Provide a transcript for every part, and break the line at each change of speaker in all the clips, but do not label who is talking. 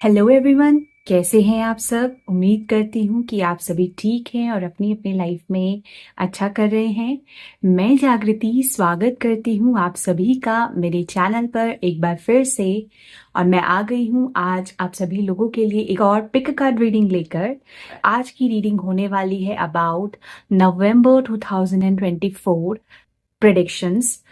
Hello everyone, कैसे हैं आप सब। उम्मीद करती हूँ कि आप सभी ठीक हैं और अपनी अपनी लाइफ में अच्छा कर रहे हैं। मैं जागृति स्वागत करती हूँ आप सभी का मेरे चैनल पर एक बार फिर से। और मैं आ गई हूँ आज आप सभी लोगों के लिए एक और पिक कार्ड रीडिंग लेकर। आज की रीडिंग होने वाली है अबाउट नवंबर 2024 प्रेडिक्शंस।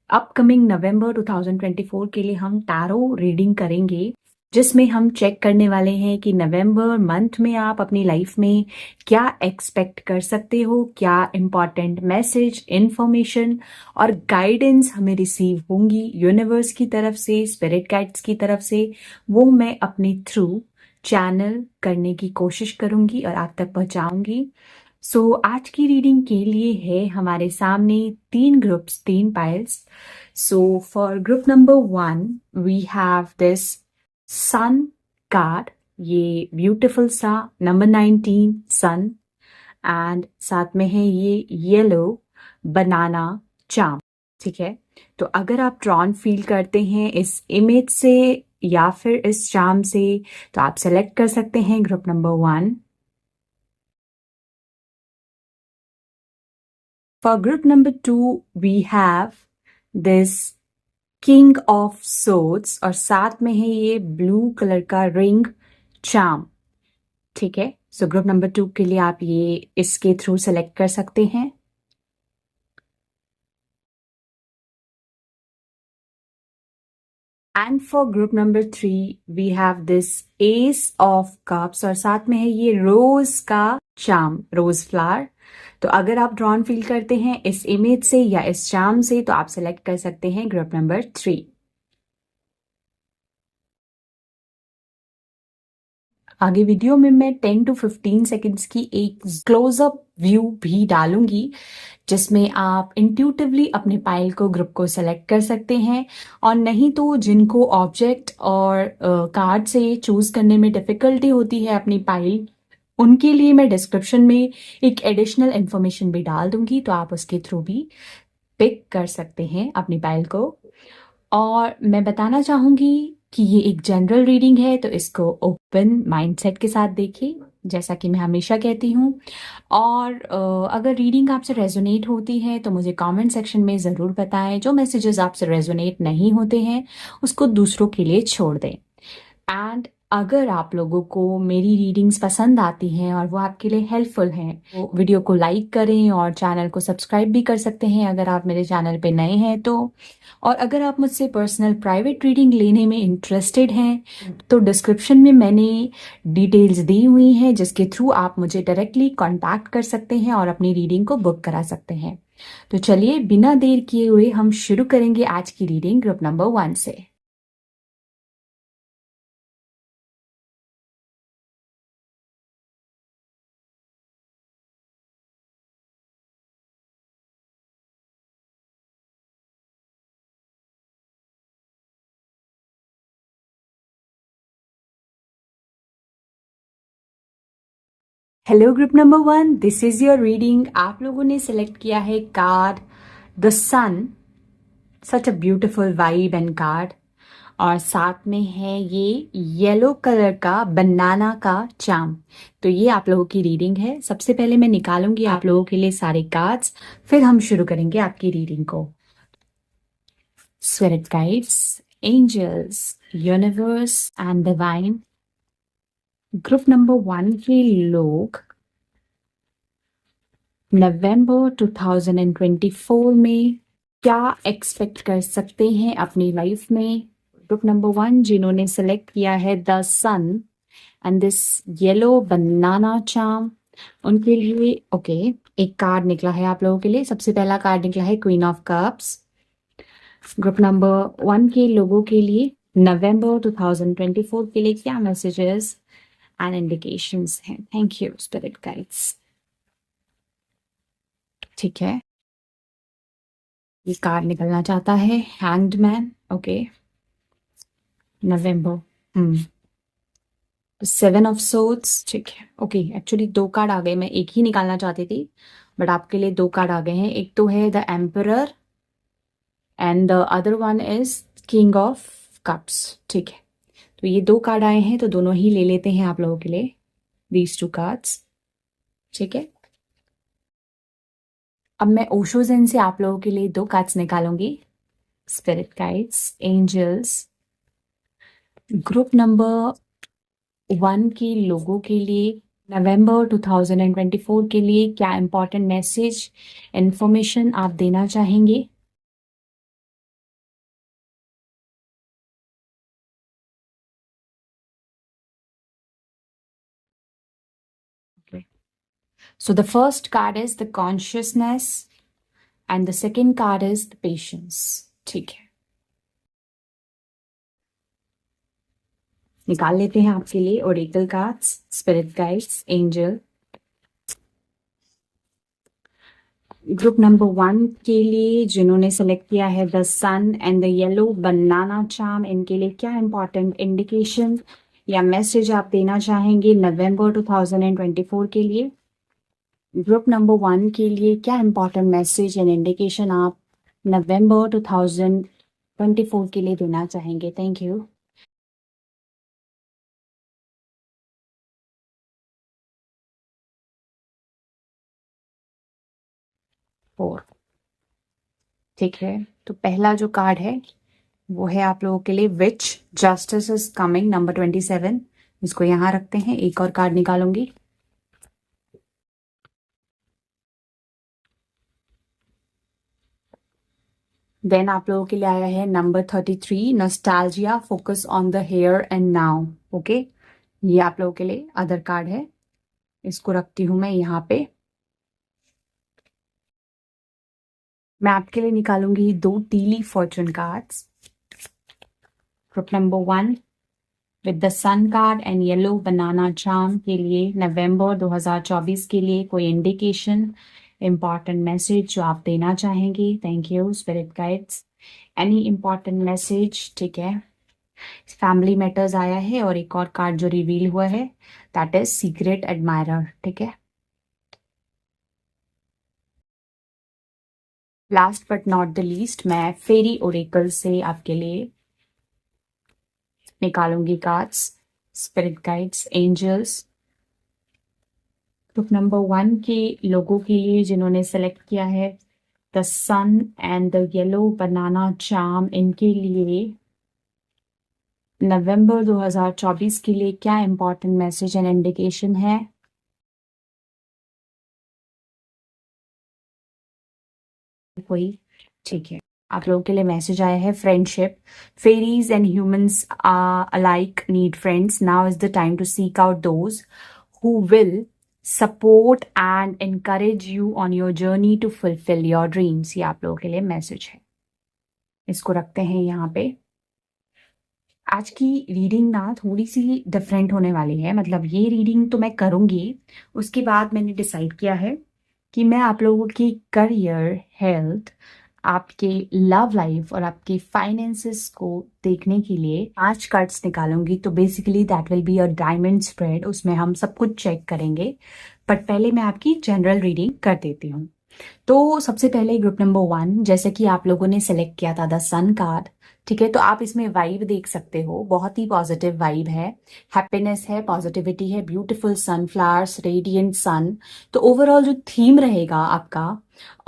अपकमिंग नवंबर 2024 के लिए हम टैरो रीडिंग करेंगे, जिसमें हम चेक करने वाले हैं कि नवंबर मंथ में आप अपनी लाइफ में क्या एक्सपेक्ट कर सकते हो, क्या इंपॉर्टेंट मैसेज, इंफॉर्मेशन और गाइडेंस हमें रिसीव होंगी यूनिवर्स की तरफ से, स्पिरिट गाइड्स की तरफ से। वो मैं अपने थ्रू चैनल करने की कोशिश करूंगी और आप तक पहुंचाऊंगी। आज की रीडिंग के लिए है हमारे सामने तीन ग्रुप्स, तीन piles. For group number 1 we have this sun card. ये ब्यूटीफुल सा नंबर 19 सन, एंड साथ में है ये येलो बनाना चार्म। ठीक है, तो अगर आप ड्रॉन फील करते हैं इस इमेज से या फिर इस चार्म से, तो आप सेलेक्ट कर सकते हैं group number 1। For group number 2, we have this king of swords और साथ में है ये ब्लू कलर का रिंग चार्म। ठीक है, सो ग्रुप नंबर 2 के लिए आप ये इसके थ्रू सेलेक्ट कर सकते हैं। And for group number 3 we have this ace of cups और साथ में है ये रोज का चार्म, रोज फ्लावर। तो अगर आप ड्रॉन फील करते हैं इस इमेज से या इस चार्म से, तो आप सेलेक्ट कर सकते हैं ग्रुप नंबर 3। आगे वीडियो में मैं 10 to 15 सेकेंड्स की एक क्लोजअप व्यू भी डालूंगी, जिसमें आप इंट्यूटिवली अपने पाइल को, ग्रुप को सेलेक्ट कर सकते हैं। और नहीं तो जिनको ऑब्जेक्ट और कार्ड से चूज करने में डिफिकल्टी होती है अपनी पाइल, उनके लिए मैं डिस्क्रिप्शन में एक एडिशनल इंफॉर्मेशन भी डाल दूंगी, तो आप उसके थ्रू भी पिक कर सकते हैं अपनी पाइल को। और मैं बताना चाहूंगी कि ये एक जनरल रीडिंग है, तो इसको ओपन माइंडसेट के साथ देखिए, जैसा कि मैं हमेशा कहती हूँ। और अगर रीडिंग आपसे रेजोनेट होती है तो मुझे कमेंट सेक्शन में ज़रूर बताएं। जो मैसेजेस आपसे रेजोनेट नहीं होते हैं उसको दूसरों के लिए छोड़ दें। एंड अगर आप लोगों को मेरी रीडिंग्स पसंद आती हैं और वो आपके लिए हेल्पफुल हैं, तो वीडियो को लाइक करें और चैनल को सब्सक्राइब भी कर सकते हैं अगर आप मेरे चैनल पे नए हैं तो। और अगर आप मुझसे पर्सनल प्राइवेट रीडिंग लेने में इंटरेस्टेड हैं, तो डिस्क्रिप्शन में मैंने डिटेल्स दी हुई हैं, जिसके थ्रू आप मुझे डायरेक्टली कांटेक्ट कर सकते हैं और अपनी रीडिंग को बुक करा सकते हैं। तो चलिए बिना देर किए हुए हम शुरू करेंगे आज की रीडिंग ग्रुप नंबर 1 से। Hello group number 1, this is your reading. आप लोगों ने सिलेक्ट किया है card the sun, such a beautiful vibe and card. और साथ में है ये येलो कलर का बनाना का चार्म। तो ये आप लोगों की रीडिंग है। सबसे पहले मैं निकालूंगी आप लोगों के लिए सारे कार्ड्स, फिर हम शुरू करेंगे आपकी रीडिंग को। Spirit guides, angels, universe and divine, group number 1 के लोग नवंबर 2024 में क्या एक्सपेक्ट कर सकते हैं अपनी लाइफ में। ग्रुप नंबर 1 जिन्होंने सेलेक्ट किया है the sun and this yellow banana charm, उनके लिए ओके एक कार्ड निकला है आप लोगों के लिए। सबसे पहला कार्ड निकला है queen of cups. Group number 1 के लोगों के लिए नवंबर 2024 के लिए क्या मैसेजेस एंड इंडिकेशंस हैं। Thank you spirit guides. ठीक है, ये कार्ड निकलना चाहता है hanged man. Okay, November, 7 of swords. ठीक है, ओके एक्चुअली 2 कार्ड आ गए, मैं एक ही निकालना चाहती थी बट आपके लिए 2 कार्ड आ गए हैं। एक तो है the emperor and the other one is king of cups. ठीक है, तो ये 2 कार्ड आए हैं, तो दोनों ही ले लेते हैं आप लोगों के लिए, दीज 2 कार्ड्स। ठीक है, अब मैं ओशो ज़ेन से आप लोगों के लिए 2 कार्ड्स निकालूंगी, spirit guides, angels. Group number 1 के लोगों के लिए नवंबर 2024 के लिए क्या इंपॉर्टेंट मैसेज, इंफॉर्मेशन आप देना चाहेंगे? Okay. So the first card is the consciousness and the second card is the patience. ठीक है, निकाल लेते हैं आपके लिए oracle cards, spirit guides, angel. Group number 1 के लिए जिन्होंने सेलेक्ट किया है the sun and the yellow banana charm, इनके लिए क्या इंपॉर्टेंट इंडिकेशन या मैसेज आप देना चाहेंगे नवंबर 2024 के लिए? ग्रुप नंबर 1 के लिए क्या इंपॉर्टेंट मैसेज एंड इंडिकेशन आप नवंबर 2024 के लिए देना चाहेंगे? Thank you. फोर, ठीक है, तो पहला जो कार्ड है वो है आप लोगों के लिए विच, जस्टिस इज कमिंग, नंबर 27। इसको यहाँ रखते हैं, एक और कार्ड निकालूंगी। देन आप लोगों के लिए आया है number 33, nostalgia, focus on the hair and now. Okay, ये आप लोगों के लिए अदर कार्ड है, इसको रखती हूं मैं यहाँ पे। मैं आपके लिए निकालूंगी 2 टीली fortune cards. Group number 1 with the sun card and yellow banana charm के लिए नवंबर 2024 के लिए कोई इंडिकेशन, इम्पॉर्टेंट मैसेज जो आप देना चाहेंगे? Thank you spirit guides. Any important message? ठीक है, फैमिली मैटर्स आया है और एक और कार्ड जो रिवील हुआ है दैट इज सीक्रेट एडमायरर। ठीक है, last but not the least मैं फेरी ओरेकल से आपके लिए निकालूंगी cards, spirit guides, angels. Group number 1 के लोगों के लिए जिन्होंने सेलेक्ट किया है the sun and the yellow banana charm, इनके लिए नवंबर 2024 के लिए क्या इंपॉर्टेंट मैसेज एंड इंडिकेशन है? कोई, ठीक है, आप लोगों के लिए मैसेज आया है friendship, fairies and humans alike need friends, now is the time to seek out those who will support and encourage you on your journey to fulfill your dreams। ये आप लोगों के लिए मैसेज है, इसको रखते हैं यहाँ पे। आज की रीडिंग ना थोड़ी सी डिफरेंट होने वाली है, मतलब ये रीडिंग तो मैं करूँगी, उसके बाद मैंने डिसाइड किया है कि मैं आप लोगों की करियर, हेल्थ, आपके लव लाइफ और आपके फाइनेंसेस को देखने के लिए 5 कार्ड्स निकालूंगी। तो basically that will be a diamond spread, उसमें हम सब कुछ चेक करेंगे, बट पहले मैं आपकी जनरल रीडिंग कर देती हूँ। तो सबसे पहले ग्रुप नंबर 1, जैसे कि आप लोगों ने सेलेक्ट किया था द सन कार्ड, ठीक है, तो आप इसमें वाइब देख सकते हो, बहुत ही पॉजिटिव वाइब है, हैप्पीनेस है, पॉजिटिविटी है, ब्यूटीफुल सनफ्लावर्स, रेडिएंट सन। तो ओवरऑल जो थीम रहेगा आपका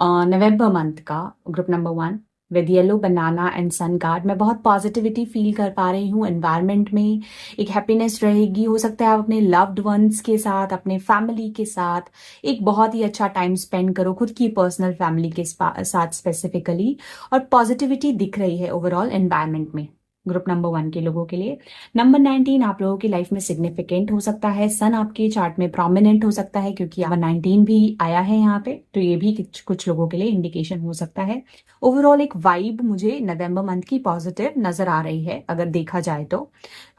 नवंबर मंथ का, group number 1 with yellow banana and sun card, मैं बहुत पॉजिटिविटी फील कर पा रही हूँ एनवायरनमेंट में, एक हैप्पीनेस रहेगी। हो सकता है आप अपने लव्ड वंस के साथ, अपने फैमिली के साथ एक बहुत ही अच्छा टाइम स्पेंड करो, खुद की पर्सनल फैमिली के साथ स्पेसिफिकली, और पॉजिटिविटी दिख रही है ओवरऑल एनवायरनमेंट में ग्रुप नंबर 1 के लोगों के लिए। नंबर 19 आप लोगों की लाइफ में सिग्निफिकेंट हो सकता है, सन आपके चार्ट में प्रोमिनेंट हो सकता है क्योंकि नंबर 19 भी आया है यहाँ पे, तो ये भी कुछ लोगों के लिए इंडिकेशन हो सकता है। ओवरऑल एक वाइब मुझे नवंबर मंथ की पॉजिटिव नजर आ रही है अगर देखा जाए तो,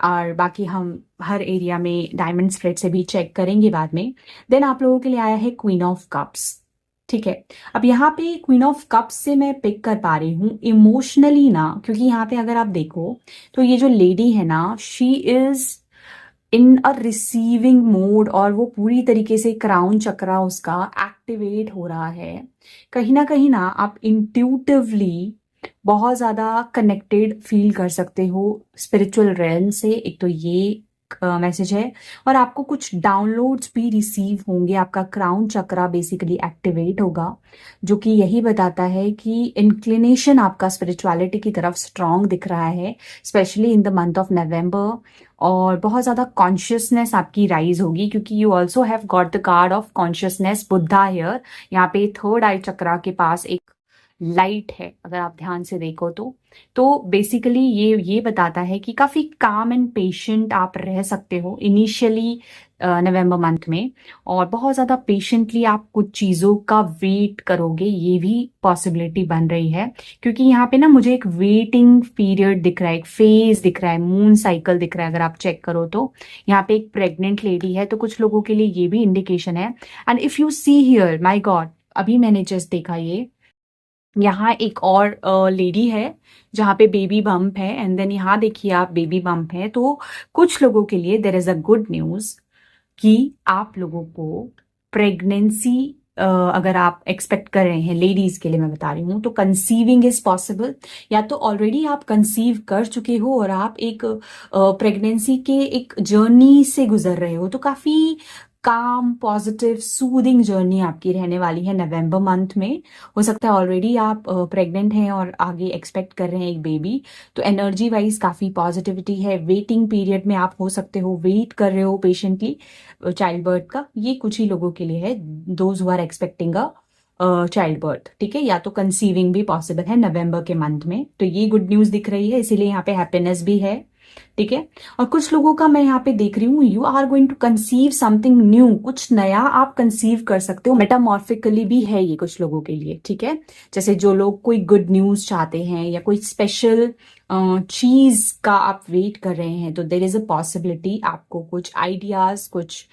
और बाकी हम हर एरिया में डायमंड स्प्रेड से भी चेक करेंगे बाद में। देन आप लोगों के लिए आया है क्वीन ऑफ कप्स। ठीक है, अब यहाँ पे क्वीन ऑफ कप्स से मैं पिक कर पा रही हूँ इमोशनली ना, क्योंकि यहाँ पे अगर आप देखो तो ये जो लेडी है ना, she is in a receiving mode, और वो पूरी तरीके से क्राउन चक्रा उसका एक्टिवेट हो रहा है। कहीं ना आप इंट्यूटिवली बहुत ज़्यादा कनेक्टेड फील कर सकते हो स्पिरिचुअल रेल्म से, एक तो ये मैसेज है। और आपको कुछ डाउनलोड्स भी रिसीव होंगे, आपका क्राउन चक्रा बेसिकली एक्टिवेट होगा, जो कि यही बताता है कि इंक्लिनेशन आपका स्पिरिचुअलिटी की तरफ स्ट्रांग दिख रहा है, specially in the month of November. और बहुत ज़्यादा कॉन्शियसनेस आपकी राइज होगी, क्योंकि you also have got the card of consciousness Buddha here. यहाँ पे थर्ड आई चक्रा के पास एक लाइट है, अगर आप ध्यान से देखो तो बेसिकली ये बताता है कि काफी काम एंड पेशेंट आप रह सकते हो इनिशियली नवंबर मंथ में, और बहुत ज्यादा पेशेंटली आप कुछ चीजों का वेट करोगे, ये भी पॉसिबिलिटी बन रही है। क्योंकि यहाँ पे ना मुझे एक वेटिंग पीरियड दिख रहा है, एक फेज दिख रहा है, मून साइकिल दिख रहा है। अगर आप चेक करो तो यहाँ पे एक प्रेग्नेंट लेडी है, तो कुछ लोगों के लिए ये भी इंडिकेशन है। And if you see here, my God, अभी मैंने जस्ट देखा ये, यहाँ एक और लेडी है जहाँ पे बेबी बम्प है, एंड देन यहाँ देखिए आप बेबी बम्प है। तो कुछ लोगों के लिए there is a good news कि आप लोगों को प्रेगनेंसी अगर आप एक्सपेक्ट कर रहे हैं, लेडीज के लिए मैं बता रही हूँ, तो कंसीविंग इज पॉसिबल। या तो ऑलरेडी आप कंसीव कर चुके हो और आप एक प्रेगनेंसी के एक जर्नी से गुजर रहे हो, तो काफी काम, पॉजिटिव, सूदिंग जर्नी आपकी रहने वाली है नवंबर मंथ में। हो सकता है ऑलरेडी आप प्रेग्नेंट हैं और आगे एक्सपेक्ट कर रहे हैं एक बेबी, तो एनर्जी वाइज काफी पॉजिटिविटी है। वेटिंग पीरियड में आप हो सकते हो, वेट कर रहे हो पेशेंटली चाइल्ड बर्थ का, ये कुछ ही लोगों के लिए है, those who are expecting a child birth, ठीक है। या तो कंसीविंग भी पॉसिबल है नवंबर के मंथ में, तो ये गुड न्यूज दिख रही है, इसीलिए यहाँ पे हैप्पीनेस भी है, ठीक है। और कुछ लोगों का मैं यहाँ पे देख रही हूँ, you are going to conceive something new, कुछ नया आप कंसीव कर सकते हो, मेटामॉर्फिकली भी है ये कुछ लोगों के लिए, ठीक है। जैसे जो लोग कोई गुड न्यूज चाहते हैं या कोई स्पेशल चीज का आप वेट कर रहे हैं, तो देर इज अ पॉसिबिलिटी आपको कुछ आइडियाज, कुछ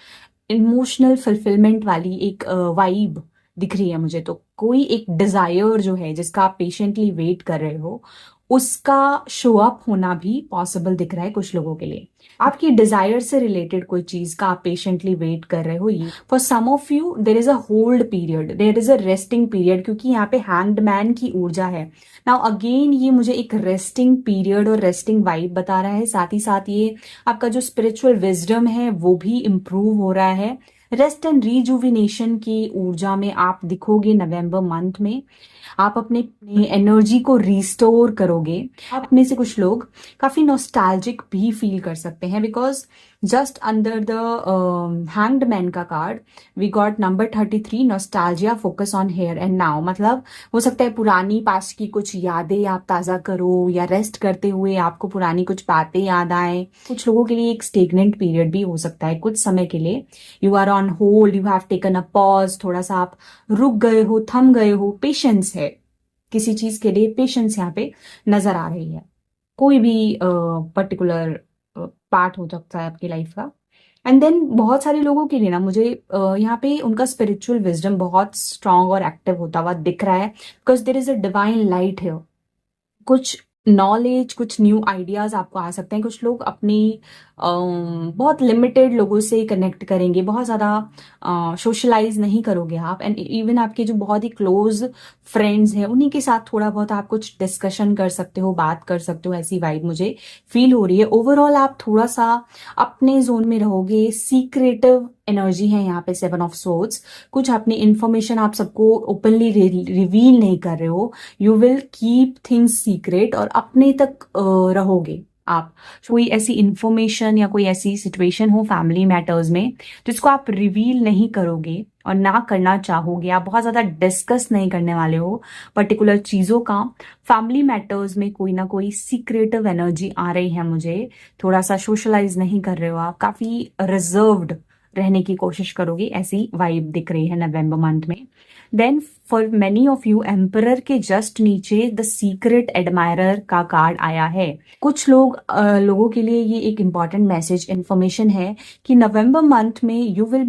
इमोशनल फुलफिलमेंट वाली एक वाइब दिख रही है मुझे। तो कोई एक डिजायर जो है जिसका आप पेशेंटली वेट कर रहे हो, उसका शो अप होना भी पॉसिबल दिख रहा है कुछ लोगों के लिए। आपकी डिजायर से रिलेटेड कोई चीज का आप पेशेंटली वेट कर रहे हो, ये for some of you there is a hold period, there is a resting period, क्योंकि यहाँ पे हैंग्ड मैन की ऊर्जा है। नाउ अगेन ये मुझे एक रेस्टिंग पीरियड और रेस्टिंग वाइब बता रहा है, साथ ही साथ ये आपका जो स्पिरिचुअल विजडम है वो भी इम्प्रूव हो रहा है। रेस्ट एंड रिजुविनेशन की ऊर्जा में आप दिखोगे नवंबर मंथ में, आप अपने एनर्जी को रिस्टोर करोगे। आप में से कुछ लोग काफी नॉस्टैल्जिक भी फील कर सकते हैं, because just under the hanged man का card we got number 33, nostalgia, focus on here and now. मतलब हो सकता है पुरानी पास्ट की कुछ यादें आप ताजा करो, या रेस्ट करते हुए आपको पुरानी कुछ बातें याद आए। कुछ लोगों के लिए एक स्टेगनेंट पीरियड भी हो सकता है कुछ समय के लिए, you are on hold, you have taken a pause, थोड़ा सा आप रुक गए हो, थम गए हो। पेशेंस है, किसी चीज के लिए पेशेंस यहाँ पे नजर आ रही है। कोई भी पर्टिकुलर पार्ट हो सकता है आपकी लाइफ का। एंड देन बहुत सारे लोगों के लिए ना मुझे यहाँ पे उनका स्पिरिचुअल विजडम बहुत स्ट्रांग और एक्टिव होता हुआ दिख रहा है, because there is a divine light है। कुछ नॉलेज, कुछ न्यू आइडियाज आपको आ सकते हैं। कुछ लोग अपनी बहुत लिमिटेड लोगों से कनेक्ट करेंगे, बहुत ज़्यादा सोशलाइज नहीं करोगे आप, एंड इवन आपके जो बहुत ही क्लोज फ्रेंड्स हैं उन्हीं के साथ थोड़ा बहुत आप कुछ डिस्कशन कर सकते हो, बात कर सकते हो, ऐसी वाइब मुझे फील हो रही है। ओवरऑल आप थोड़ा सा अपने जोन में रहोगे, सीक्रेटिव एनर्जी है यहाँ पे, 7 ऑफ सोर्ड्स। कुछ अपनी इंफॉर्मेशन आप सबको ओपनली रिवील नहीं कर रहे हो, you will keep things secret, और अपने तक रहोगे आप। कोई ऐसी इंफॉर्मेशन या कोई ऐसी सिचुएशन हो फैमिली मैटर्स में जिसको आप रिवील नहीं करोगे और ना करना चाहोगे, आप बहुत ज्यादा डिस्कस नहीं करने वाले हो पर्टिकुलर चीजों का, फैमिली मैटर्स में कोई ना कोई सीक्रेटिव एनर्जी आ रही है मुझे। थोड़ा सा सोशलाइज नहीं कर रहे हो आप, काफी रिजर्व्ड रहने की कोशिश करोगे, ऐसी वाइब दिख रही है नवंबर मंथ में। Then for many of you emperor के जस्ट नीचे द सीक्रेट एडमायरर का कार्ड आया है। कुछ लोगों के लिए ये एक इंपॉर्टेंट मैसेज, इंफॉर्मेशन है कि नवंबर मंथ में you will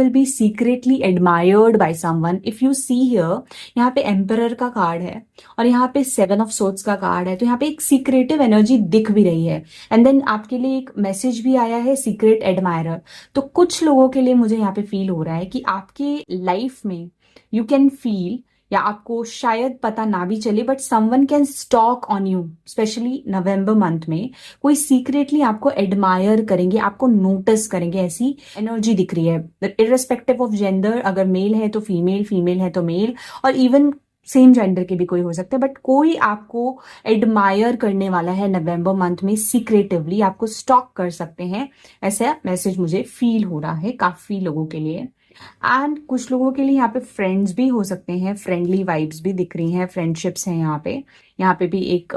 B secretly admired by someone. If you see here, यहाँ पे एम्परर का कार्ड है और यहाँ पे 7 ऑफ सोर्ड्स का कार्ड है, तो यहाँ पे एक सीक्रेटिव एनर्जी दिख भी रही है। एंड देन आपके लिए एक मैसेज भी आया है, सीक्रेट एडमायरर। तो कुछ लोगों के लिए मुझे यहाँ पे फील हो रहा है कि आपके लाइफ में यू कैन फील या आपको शायद पता ना भी चले, but someone can stock on you, specially November month में कोई सीक्रेटली आपको एडमायर करेंगे, आपको नोटिस करेंगे, ऐसी एनर्जी दिख रही है। इररिस्पेक्टिव ऑफ जेंडर, अगर मेल है तो फीमेल, फीमेल है तो मेल, और इवन सेम जेंडर के भी कोई हो सकते हैं, बट कोई आपको एडमायर करने वाला है नवंबर मंथ में, सीक्रेटिवली आपको स्टॉक कर सकते हैं, ऐसा मैसेज मुझे फील हो रहा है काफी लोगों के लिए। एंड कुछ लोगों के लिए यहाँ पे फ्रेंड्स भी हो सकते हैं, फ्रेंडली वाइब्स भी दिख रही हैं, फ्रेंडशिप्स हैं यहाँ पे भी एक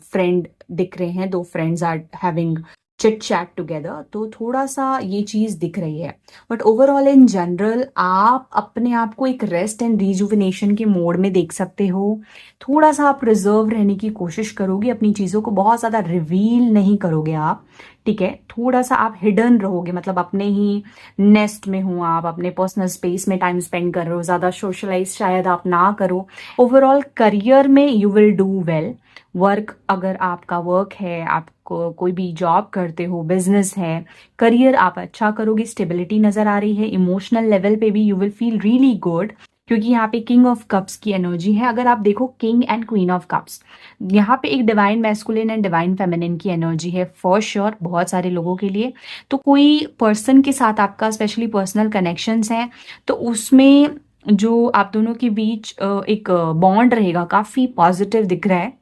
फ्रेंड दिख रहे हैं, 2 friends are having chit chat together, तो थोड़ा सा ये चीज दिख रही है। बट ओवरऑल इन जनरल आप अपने आप को एक रेस्ट एंड रिजुविनेशन के मोड में देख सकते हो। थोड़ा सा आप रिजर्व रहने की कोशिश करोगे, अपनी चीजों को बहुत ज्यादा रिवील नहीं करोगे आप, ठीक है। थोड़ा सा आप हिडन रहोगे, मतलब अपने ही नेस्ट में हो, आप अपने पर्सनल स्पेस में टाइम स्पेंड कर रहे हो, ज्यादा सोशलाइज शायद आप ना करो। ओवरऑल करियर में you will do well. Work, अगर आपका वर्क है, आपको कोई भी जॉब करते हो, बिजनेस है, करियर आप अच्छा करोगे, स्टेबिलिटी नजर आ रही है। इमोशनल लेवल पे भी you will feel really good, क्योंकि यहाँ पे किंग ऑफ कप्स की एनर्जी है। अगर आप देखो king and queen of cups, यहाँ पे एक divine masculine and divine feminine की एनर्जी है फॉर श्योर बहुत सारे लोगों के लिए। तो कोई पर्सन के साथ आपका स्पेशली पर्सनल कनेक्शंस हैं, तो उसमें जो आप दोनों के बीच एक बॉन्ड रहेगा, काफी पॉजिटिव दिख रहा है।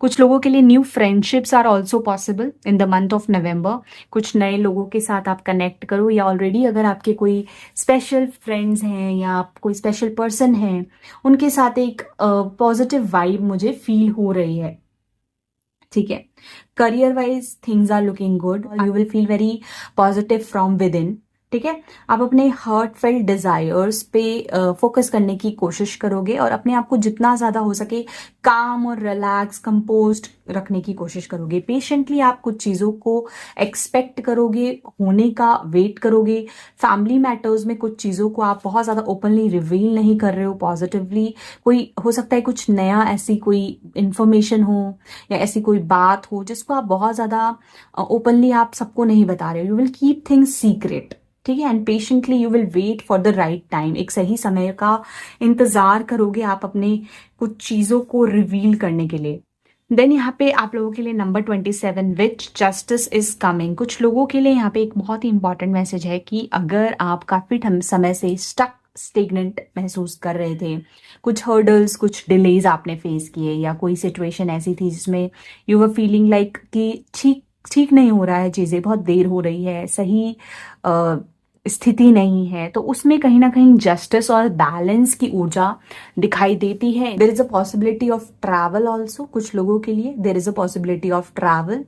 कुछ लोगों के लिए new friendships are also possible in the month of November. कुछ नए लोगों के साथ आप कनेक्ट करो, या ऑलरेडी अगर आपके कोई स्पेशल फ्रेंड्स हैं या आप कोई स्पेशल पर्सन हैं, उनके साथ एक पॉजिटिव वाइब मुझे फील हो रही है, ठीक है। Career wise things are looking good, you will feel very positive from within, ठीक है। आप अपने हार्ट फेल्ट डिजायर्स पे फोकस करने की कोशिश करोगे, और अपने आप को जितना ज्यादा हो सके काम और रिलैक्स कंपोज्ड रखने की कोशिश करोगे। पेशेंटली आप कुछ चीजों को एक्सपेक्ट करोगे, होने का वेट करोगे। फैमिली मैटर्स में कुछ चीजों को आप बहुत ज्यादा ओपनली रिवील नहीं कर रहे हो पॉजिटिवली। कोई हो सकता है कुछ नया, ऐसी कोई इंफॉर्मेशन हो या ऐसी कोई बात हो जिसको आप बहुत ज्यादा ओपनली आप सबको नहीं बता रहे हो। You will keep things secret, ठीक है। And patiently you will wait for the right time, एक सही समय का इंतजार करोगे आप अपने कुछ चीजों को रिवील करने के लिए। देन यहाँ पे आप लोगों के लिए number 27 which justice is coming. कुछ लोगों के लिए यहाँ पे एक बहुत ही इंपॉर्टेंट मैसेज है कि अगर आप काफी समय से स्टक स्टेगनेंट महसूस कर रहे थे, कुछ हर्डल्स, कुछ डिलेज आपने फेस किए, या कोई सिचुएशन ऐसी थी जिसमें यू वर फीलिंग लाइक कि ठीक ठीक नहीं हो रहा है, चीजें बहुत देर हो रही है, सही स्थिति नहीं है, तो उसमें कहीं ना कहीं जस्टिस और बैलेंस की ऊर्जा दिखाई देती है। There is a possibility of travel also, कुछ लोगों के लिए there is a possibility of travel,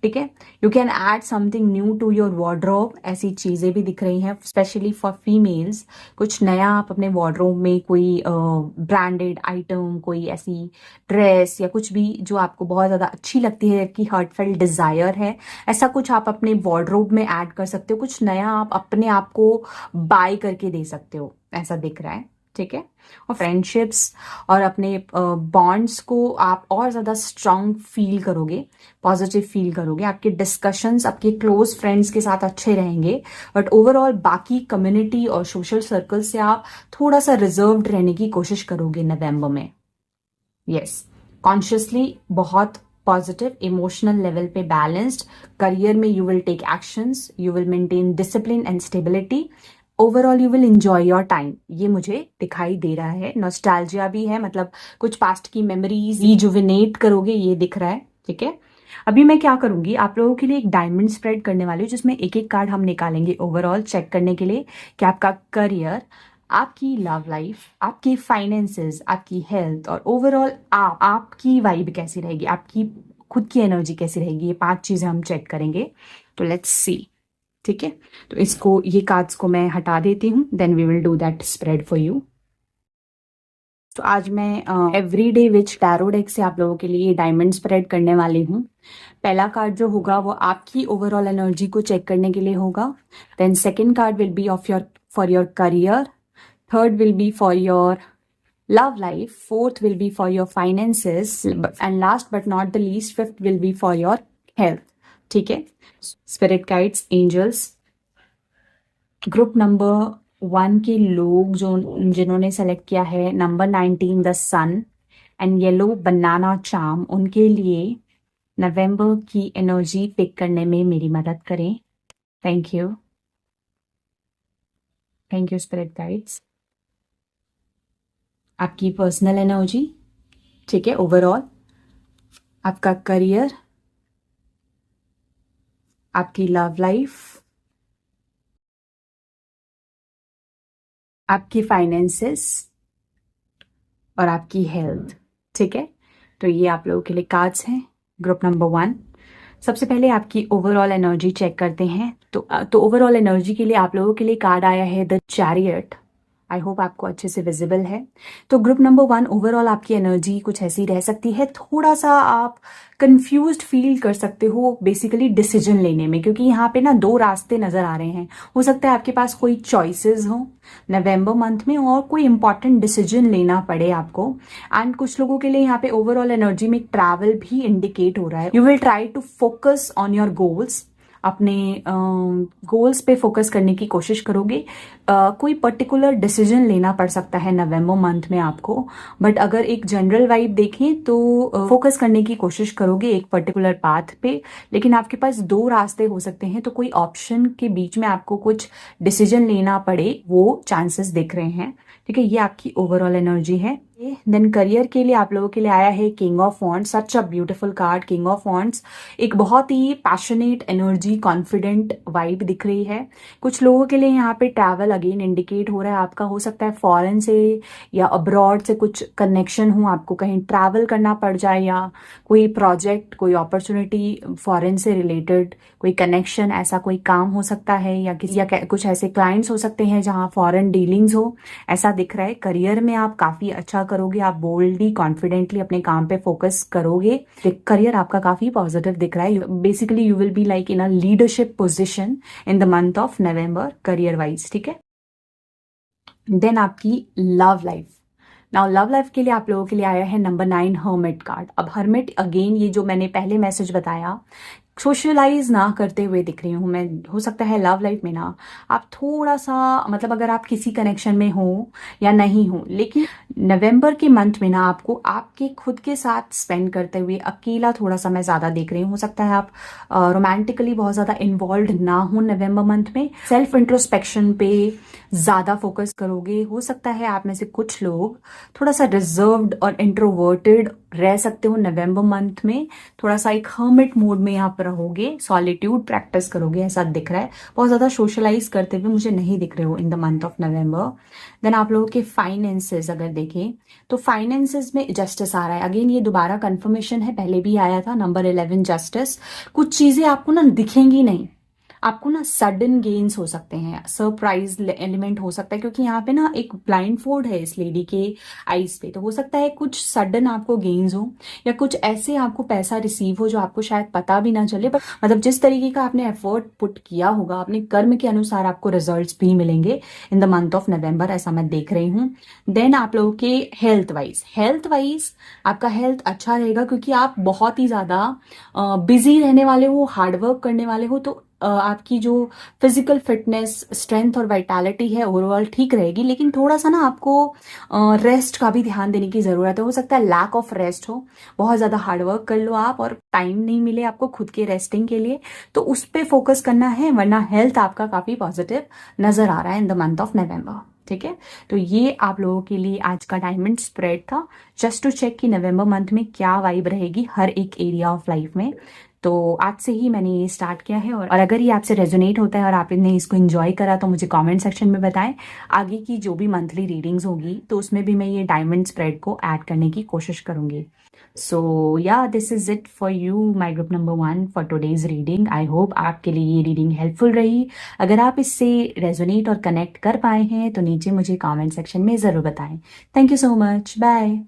ठीक है। You can add something new to your wardrobe, ऐसी चीजें भी दिख रही हैं स्पेशली फॉर फीमेल्स। कुछ नया आप अपने वार्डरोब में कोई ब्रांडेड आइटम, कोई ऐसी ड्रेस या कुछ भी जो आपको बहुत ज्यादा अच्छी लगती है, कि हार्टफेल्ट डिजायर है, ऐसा कुछ आप अपने वार्डरोब में ऐड कर सकते हो। कुछ नया आप अपने आप को बाय करके दे सकते हो, ऐसा दिख रहा है, ठीक है। और फ्रेंडशिप्स और अपने बॉन्ड्स को आप और ज्यादा स्ट्रांग फील करोगे, पॉजिटिव फील करोगे। आपके डिस्कशंस आपके क्लोज फ्रेंड्स के साथ अच्छे रहेंगे, बट ओवरऑल बाकी कम्युनिटी और सोशल सर्कल से आप थोड़ा सा रिजर्व्ड रहने की कोशिश करोगे नवंबर में। यस, कॉन्शियसली बहुत पॉजिटिव, इमोशनल लेवल पे बैलेंस्ड। करियर में you will take actions, you will maintain discipline and stability. Overall you will enjoy your time, ये मुझे दिखाई दे रहा है। नॉस्टैल्जिया भी है, मतलब कुछ पास्ट की मेमोरीज रिजुविनेट करोगे, ये दिख रहा है, ठीक है। अभी मैं क्या करूंगी, आप लोगों के लिए एक डायमंड स्प्रेड करने वाली हूँ, जिसमें एक एक कार्ड हम निकालेंगे ओवरऑल चेक करने के लिए कि आपका करियर, आपकी लव लाइफ, आपकी फाइनेंसेस, आपकी हेल्थ और ओवरऑल आपकी वाइब कैसी रहेगी, आपकी खुद की एनर्जी कैसी रहेगी। ये 5 चीजें हम चेक करेंगे, तो लेट्स सी, ठीक है। तो इसको, ये कार्ड्स को मैं हटा देती हूँ, then we will do that spread for you. तो आज मैं एवरीडे विच टैरो डेक से आप लोगों के लिए डायमंड स्प्रेड करने वाली हूँ। पहला कार्ड जो होगा वो आपकी ओवरऑल एनर्जी को चेक करने के लिए होगा। Then second card will be for your career, third will be for your love life, fourth will be for your finances, and last but not the least fifth will be for your health, ठीक है। Spirit guides, angels, group number 1 के लोग जो जिन्होंने select किया है number 19 the sun and yellow banana charm, उनके लिए नवंबर की एनर्जी पिक करने में मेरी मदद करें। Thank you, thank you spirit guides. आपकी पर्सनल एनर्जी, ठीक है, ओवरऑल आपका करियर, आपकी लव लाइफ, आपकी फाइनेंसेस और आपकी हेल्थ, ठीक है। तो ये आप लोगों के लिए कार्ड्स हैं, ग्रुप नंबर 1। सबसे पहले आपकी ओवरऑल एनर्जी चेक करते हैं। तो ओवरऑल एनर्जी के लिए आप लोगों के लिए कार्ड आया है द चैरियट। आई होप आपको अच्छे से विजिबल है। तो ग्रुप नंबर 1 ओवरऑल आपकी एनर्जी कुछ ऐसी रह सकती है, थोड़ा सा आप कंफ्यूज्ड फील कर सकते हो बेसिकली डिसीजन लेने में, क्योंकि यहाँ पे ना 2 रास्ते नजर आ रहे हैं। हो सकता है आपके पास कोई चॉइसेस हो नवंबर मंथ में और कोई इंपॉर्टेंट डिसीजन लेना पड़े आपको। एंड कुछ लोगों के लिए यहाँ पे ओवरऑल एनर्जी में ट्रैवल भी इंडिकेट हो रहा है। You will try to focus on your goals, अपने गोल्स पे फोकस करने की कोशिश करोगे। कोई पर्टिकुलर डिसीजन लेना पड़ सकता है नवंबर मंथ में आपको, बट अगर एक जनरल वाइब देखें तो फोकस करने की कोशिश करोगे एक पर्टिकुलर पाथ पे। लेकिन आपके पास 2 रास्ते हो सकते हैं, तो कोई ऑप्शन के बीच में आपको कुछ डिसीजन लेना पड़े, वो चांसेस दिख रहे हैं, ठीक है। ये आपकी ओवरऑल एनर्जी है। देन करियर के लिए आप लोगों के लिए आया है king of wands. Such a beautiful card, king of wands. एक बहुत ही पैशनेट एनर्जी, कॉन्फिडेंट वाइब दिख रही है। कुछ लोगों के लिए यहाँ पे ट्रैवल अगेन इंडिकेट हो रहा है आपका। हो सकता है फॉरेन से या अब्रॉड से कुछ कनेक्शन हो, आपको कहीं ट्रैवल करना पड़ जाए, या कोई प्रोजेक्ट, कोई अपॉर्चुनिटी फॉरेन से रिलेटेड, कोई कनेक्शन, ऐसा कोई काम हो सकता है, या कुछ ऐसे क्लाइंट्स हो सकते हैं जहाँ फॉरेन डीलिंग्स हो, ऐसा दिख रहा है। करियर में आप काफी अच्छा करोगे, आप बोल्डली कॉन्फिडेंटली अपने काम पे फोकस करोगे। करियर आपका काफी पॉजिटिव दिख रहा है। Basically you will be like in a leadership position in the month of November career wise, ठीक है। देन आपकी love life. Now love life के लिए आप लोगों के लिए आया है नंबर 9 हर्मिट कार्ड। अब हर्मिट अगेन, ये जो मैंने पहले मैसेज बताया, सोशलाइज ना करते हुए दिख रही हूँ मैं। हो सकता है लव लाइफ में ना आप थोड़ा सा, मतलब अगर आप किसी कनेक्शन में हो या नहीं हो, लेकिन नवंबर के मंथ में ना आपको आपके खुद के साथ स्पेंड करते हुए अकेला थोड़ा सा मैं ज्यादा देख रही हूँ। हो सकता है आप रोमांटिकली बहुत ज्यादा इन्वॉल्व ना हो नवंबर मंथ में। सेल्फ इंट्रोस्पेक्शन पे ज्यादा फोकस करोगे। हो सकता है आप में से कुछ लोग थोड़ा सा रिजर्व्ड और इंट्रोवर्टेड रह सकते हो नवंबर मंथ में। थोड़ा सा एक हर्मिट मोड में आप रहोगे, सॉलिट्यूड प्रैक्टिस करोगे, ऐसा दिख रहा है। बहुत ज्यादा सोशलाइज करते हुए मुझे नहीं दिख रहे हो in the month of November. Then आप लोगों के फाइनेंसेस अगर देखें तो फाइनेंसेस में जस्टिस आ रहा है। अगेन ये दोबारा कंफर्मेशन है, पहले भी आया था नंबर 11 जस्टिस। कुछ चीजें आपको ना दिखेंगी नहीं, आपको ना सडन गेन्स हो सकते हैं, सरप्राइज एलिमेंट हो सकता है, क्योंकि यहाँ पे ना एक ब्लाइंड फोल्ड है इस लेडी के आईज पे। तो हो सकता है कुछ सडन आपको गेन्स हो, या कुछ ऐसे आपको पैसा रिसीव हो जो आपको शायद पता भी ना चले, पर मतलब जिस तरीके का आपने एफर्ट पुट किया होगा अपने कर्म के अनुसार आपको रिजल्ट्स भी मिलेंगे इन द मंथ ऑफ नवंबर, ऐसा मैं देख रही हूँ। देन आप लोगों के हेल्थ वाइज आपका हेल्थ अच्छा रहेगा, क्योंकि आप बहुत ही ज्यादा बिजी रहने वाले हो, हार्डवर्क करने वाले हो। तो आपकी जो फिजिकल फिटनेस, स्ट्रेंथ और वाइटैलिटी है ओवरऑल ठीक रहेगी, लेकिन थोड़ा सा ना आपको रेस्ट का भी ध्यान देने की जरूरत है। हो सकता है लैक ऑफ रेस्ट हो, बहुत ज्यादा हार्डवर्क कर लो आप और टाइम नहीं मिले आपको खुद के रेस्टिंग के लिए, तो उस पर फोकस करना है। वरना हेल्थ आपका काफी पॉजिटिव नजर आ रहा है इन द मंथ ऑफ नवंबर, ठीक है। तो ये आप लोगों के लिए आज का डायमंड स्प्रेड था, जस्ट टू चेक कि नवंबर मंथ में क्या वाइब रहेगी हर एक एरिया ऑफ लाइफ में। तो आज से ही मैंने ये स्टार्ट किया है, और अगर ये आपसे रेजोनेट होता है और आपने इसको एंजॉय करा तो मुझे कमेंट सेक्शन में बताएं। आगे की जो भी मंथली रीडिंग्स होगी तो उसमें भी मैं ये डायमंड स्प्रेड को ऐड करने की कोशिश करूंगी। सो yeah this is it for you my group number 1 for today's reading. I hope आपके लिए ये रीडिंग हेल्पफुल रही। अगर आप इससे रेजोनेट और कनेक्ट कर पाए हैं तो नीचे मुझे कमेंट सेक्शन में जरूर बताएं। Thank you so much, bye.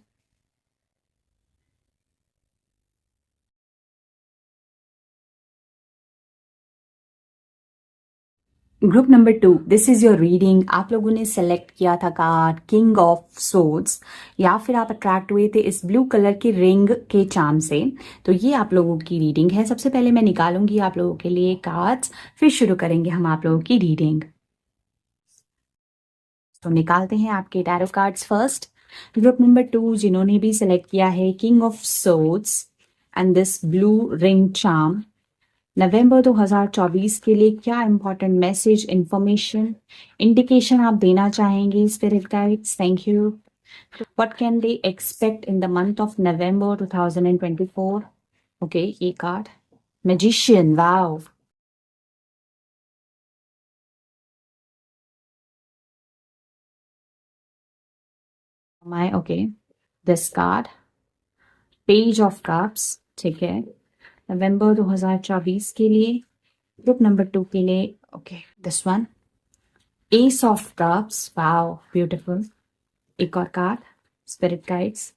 Group number 2, this is your reading. आप लोगों ने सेलेक्ट किया था कार्ड किंग ऑफ सोर्ड्स, या फिर आप अट्रैक्ट हुए थे इस ब्लू कलर के रिंग के चार्म से। तो ये आप लोगों की रीडिंग है। सबसे पहले मैं निकालूंगी आप लोगों के लिए कार्ड्स, फिर शुरू करेंगे हम आप लोगों की रीडिंग। तो निकालते हैं आपके tarot cards first. Group number 2 जिन्होंने भी सिलेक्ट किया है king of swords and this blue ring charm, नवंबर 2024 के लिए क्या इंपॉर्टेंट मैसेज, इंफॉर्मेशन, इंडिकेशन आप देना चाहेंगे spirit guides? Thank you. What can they expect in the month of November 2024? Okay, ये card magician, wow. Okay, this card page of cups, ठीक है, नवंबर 2024 के लिए ग्रुप नंबर 2 के लिए। Okay, this one S of cups, wow beautiful. एक और card spirit guides,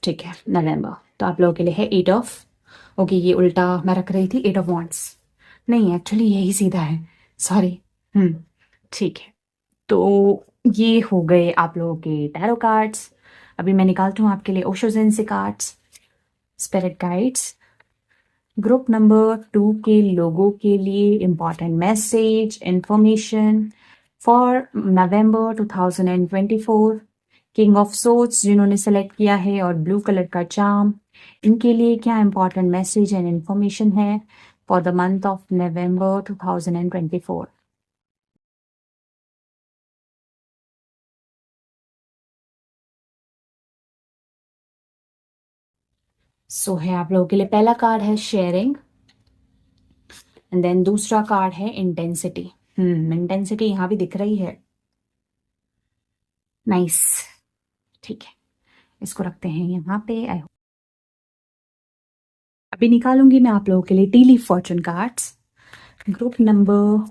ठीक है, नवंबर। तो आप लोगों के लिए है 8 ऑफ, ओके ये उल्टा मैं रख रही थी, 8 ऑफ वॉन्ट्स, नहीं एक्चुअली यही सीधा है, सॉरी। ठीक है, तो ये हो गए आप लोगों के टैरो कार्ड्स। अभी मैं निकालती हूँ आपके लिए ओशो ज़ेन से cards, spirit guides. Group number 2 के लोगों के लिए important message, information for November 2024। King of swords जिन्होंने सेलेक्ट किया है और ब्लू कलर का चार्म, इनके लिए क्या इंपॉर्टेंट मैसेज एंड इंफॉर्मेशन है for the month of November 2024? सो है आप लोगों के लिए पहला कार्ड है शेयरिंग एंड देन दूसरा कार्ड है इंटेंसिटी। इंटेंसिटी यहाँ भी दिख रही है, नाइस। ठीक है, इसको रखते हैं यहाँ पे। अभी निकालूंगी मैं आप लोगों के लिए T leaf Fortune cards. Group number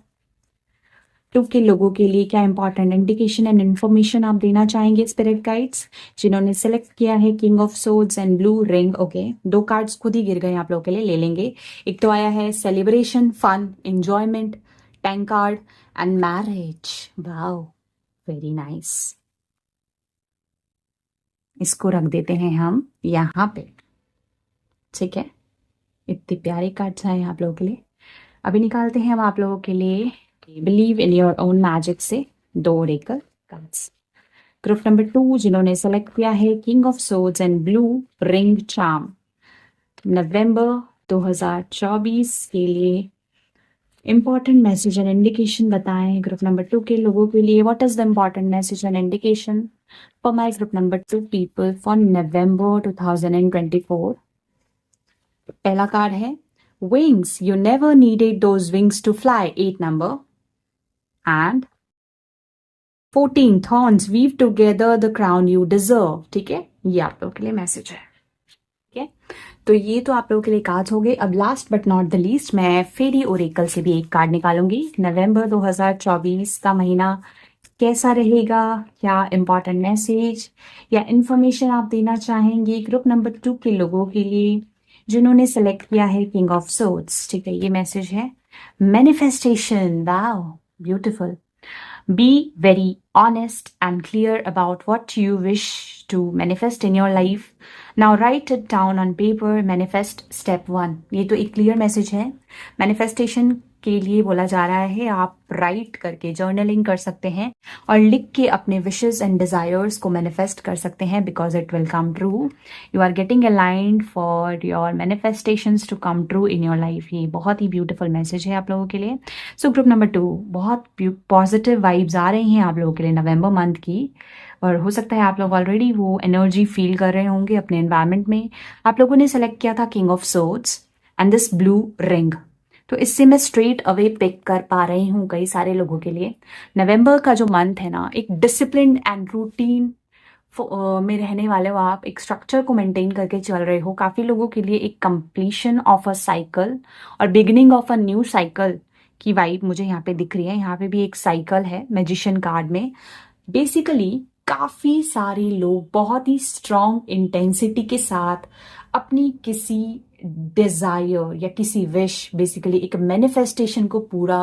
2 के लोगों के लिए क्या इंपॉर्टेंट इंडिकेशन एंड इन्फॉर्मेशन आप देना चाहेंगे स्पिरिट गाइड्स जिन्होंने सेलेक्ट किया है king of swords and blue ring? Okay, 2 cards खुद ही गिर गए आप लोगों के लिए, ले लेंगे। एक तो आया है celebration, fun, enjoyment, tank card and marriage, wow very nice. इसको रख देते हैं हम यहाँ पे, ठीक है। इतने प्यारे कार्ड्स आए आप लोगों के लिए। अभी निकालते हैं हम आप लोगों के लिए believe in your own magic से 2 ओरेकल कार्ड्स। ग्रुप नंबर 2 जिन्होंने सेलेक्ट किया है king of swords and blue ring charm, नवंबर 2024 के लिए इंपॉर्टेंट मैसेज एंड इंडिकेशन बताएं ग्रुप नंबर 2 के लोगों के लिए। What is the important message and indication for my group number 2 people for November 2024? पहला कार्ड है wings, you never needed those wings to fly, 8 number, and 14 thorns, weave together the crown you deserve, ठीक है, ये आप लोगों के लिए message है, ठीक है। तो ये तो आप लोगों के लिए कार्ड्स हो गए। अब last but not the least मैं फेरी ओरेकल से भी एक कार्ड निकालूंगी। नवंबर 2024 का महीना कैसा रहेगा, क्या इंपॉर्टेंट मैसेज या इंफॉर्मेशन आप देना चाहेंगे ग्रुप नंबर 2 के लोगों के लिए जिन्होंने सेलेक्ट किया है किंग ऑफ सोर्ड्स? ठीक है, ये मैसेज है manifestation, wow beautiful. Be very honest and clear about what you wish to manifest in your life, now write it down on paper, manifest step 1। ये तो एक क्लियर मैसेज है। Manifestation के लिए बोला जा रहा है आप राइट करके जर्नलिंग कर सकते हैं और लिख के अपने विशेस एंड डिजायर्स को मैनिफेस्ट कर सकते हैं because it will come true. You are getting aligned for your manifestations to come true in your life. ये बहुत ही ब्यूटीफुल मैसेज है आप लोगों के लिए। सो ग्रुप नंबर 2, बहुत पॉजिटिव वाइब्स आ रही हैं आप लोगों के लिए नवंबर मंथ की, और हो सकता है आप लोग ऑलरेडी वो एनर्जी फील कर रहे होंगे अपने एनवायरनमेंट में। आप लोगों ने सेलेक्ट किया था king of swords and this blue ring, तो इससे मैं स्ट्रेट अवे पिक कर पा रही हूँ कई सारे लोगों के लिए। नवंबर का जो मंथ है ना, एक डिसिप्लिन एंड रूटीन में रहने वाले हो आप, एक स्ट्रक्चर को मेंटेन करके चल रहे हो। काफ़ी लोगों के लिए एक कंप्लीशन ऑफ अ साइकिल और beginning of a new cycle की वाइब मुझे यहाँ पे दिख रही है। यहाँ पे भी एक साइकिल है मैजिशियन कार्ड में। बेसिकली काफ़ी सारे लोग बहुत ही स्ट्रॉन्ग इंटेंसिटी के साथ अपनी किसी डिजायर या किसी विश, बेसिकली एक मैनिफेस्टेशन को पूरा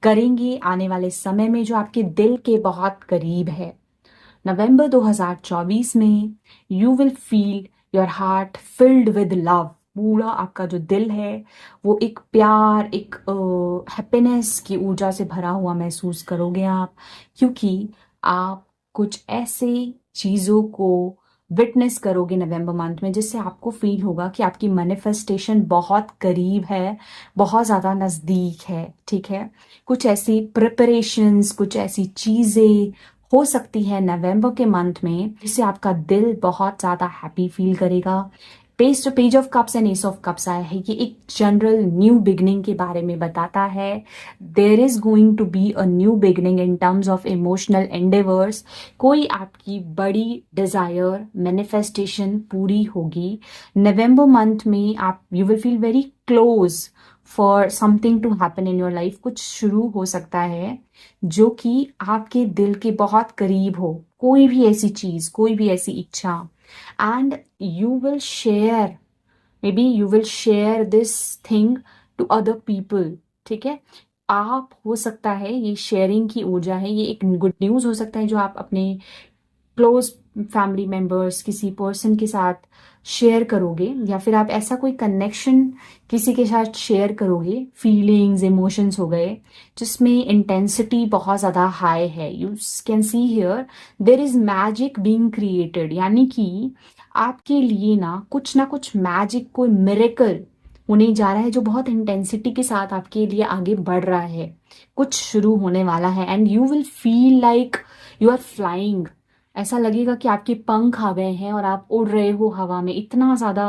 करेंगे आने वाले समय में जो आपके दिल के बहुत करीब है। नवंबर 2024 में you will feel your heart filled with love पूरा आपका जो दिल है वो एक प्यार, एक हैप्पीनेस की ऊर्जा से भरा हुआ महसूस करोगे आप, क्योंकि आप कुछ ऐसे चीज़ों को विटनेस करोगे नवंबर मंथ में जिससे आपको फील होगा कि आपकी मैनिफेस्टेशन बहुत करीब है, बहुत ज़्यादा नज़दीक है। ठीक है, कुछ ऐसी प्रिपरेशंस, कुछ ऐसी चीज़ें हो सकती है नवंबर के मंथ में जिससे आपका दिल बहुत ज़्यादा हैप्पी फील करेगा। Page of cups and S of cups आया है, ये एक जनरल न्यू बिगनिंग के बारे में बताता है। There is going to be a new beginning in terms of emotional endeavours. कोई आपकी बड़ी डिजायर मैनिफेस्टेशन पूरी होगी नवंबर मंथ में। आप you will feel very close for something to happen in your life. कुछ शुरू हो सकता है जो कि आपके दिल के बहुत करीब हो, कोई भी ऐसी चीज, कोई भी ऐसी इच्छा, and you will share, maybe you will share this thing to other people। ठीक है, आप हो सकता है ये शेयरिंग की ऊर्जा है, ये एक गुड न्यूज हो सकता है जो आप अपने क्लोज फैमिली मेंबर्स, किसी पर्सन के साथ शेयर करोगे, या फिर आप ऐसा कोई कनेक्शन किसी के साथ शेयर करोगे, फीलिंग्स, इमोशंस हो गए जिसमें इंटेंसिटी बहुत ज़्यादा हाई है। You can see here there is magic being created, यानी कि आपके लिए ना कुछ मैजिक, कोई मिरेकल होने जा रहा है जो बहुत इंटेंसिटी के साथ आपके लिए आगे बढ़ रहा है, कुछ शुरू होने वाला है। And you will feel like you are flying. ऐसा लगेगा कि आपके पंख आ गए हैं और आप उड़ रहे हो हवा में। इतना ज़्यादा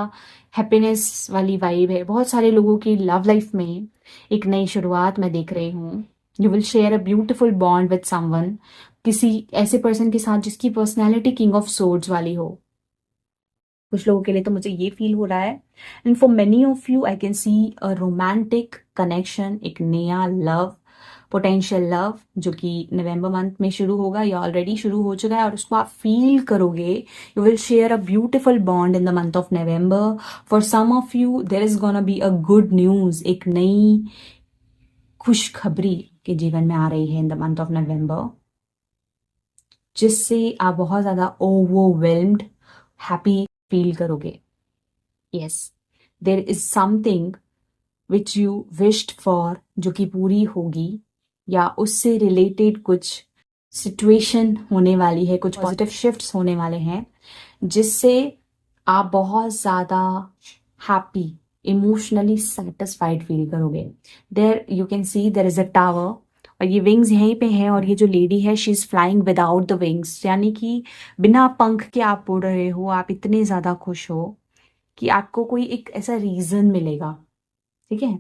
हैप्पीनेस वाली वाइब है। बहुत सारे लोगों की लव लाइफ में एक नई शुरुआत मैं देख रही हूँ। You will share a beautiful bond with someone, किसी ऐसे पर्सन के साथ जिसकी पर्सनैलिटी किंग ऑफ सोर्ड्स वाली हो। कुछ लोगों के लिए तो मुझे ये फील हो रहा है, and for many of you I can C a romantic connection, एक नया लव, पोटेंशियल लव जो कि नवंबर मंथ में शुरू होगा या ऑलरेडी शुरू हो चुका है, और उसको आप फील करोगे। You will share a beautiful bond in the month of November. For some of you there is gonna be a good news, एक नई खुशखबरी के जीवन में आ रही है in the month of November, जिससे आप बहुत ज्यादा ओवरवेल्म्ड हैप्पी फील करोगे। Yes, there is something which you wished for जो कि पूरी होगी, या उससे रिलेटेड कुछ सिचुएशन होने वाली है, कुछ पॉजिटिव शिफ्ट्स होने वाले हैं जिससे आप बहुत ज़्यादा हैप्पी, इमोशनली सेटिस्फाइड फील करोगे। There you can see there is a tower, और ये विंग्स यहीं पे हैं, और ये जो लेडी है she is flying without the wings, यानी कि बिना पंख के आप उड़ रहे हो। आप इतने ज़्यादा खुश हो कि आपको कोई एक ऐसा रीज़न मिलेगा। ठीक है,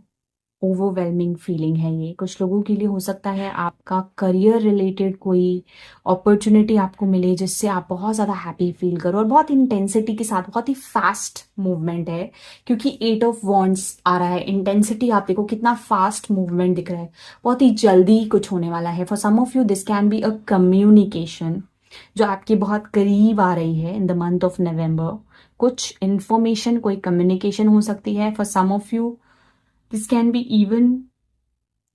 ओवरवेलमिंग फीलिंग है ये। कुछ लोगों के लिए हो सकता है आपका करियर रिलेटेड कोई अपॉर्चुनिटी आपको मिले जिससे आप बहुत ज़्यादा हैप्पी फील करो, और बहुत इंटेंसिटी के साथ, बहुत ही फास्ट मूवमेंट है, क्योंकि 8 ऑफ वॉन्ड्स आ रहा है। इंटेंसिटी आप देखो कितना फास्ट मूवमेंट दिख रहा है, बहुत ही जल्दी कुछ होने वाला है। For some of you this can be a communication जो आपके बहुत करीब आ रही है in the month of November. कुछ इंफॉर्मेशन, कोई कम्युनिकेशन हो सकती है। For some of you this can be even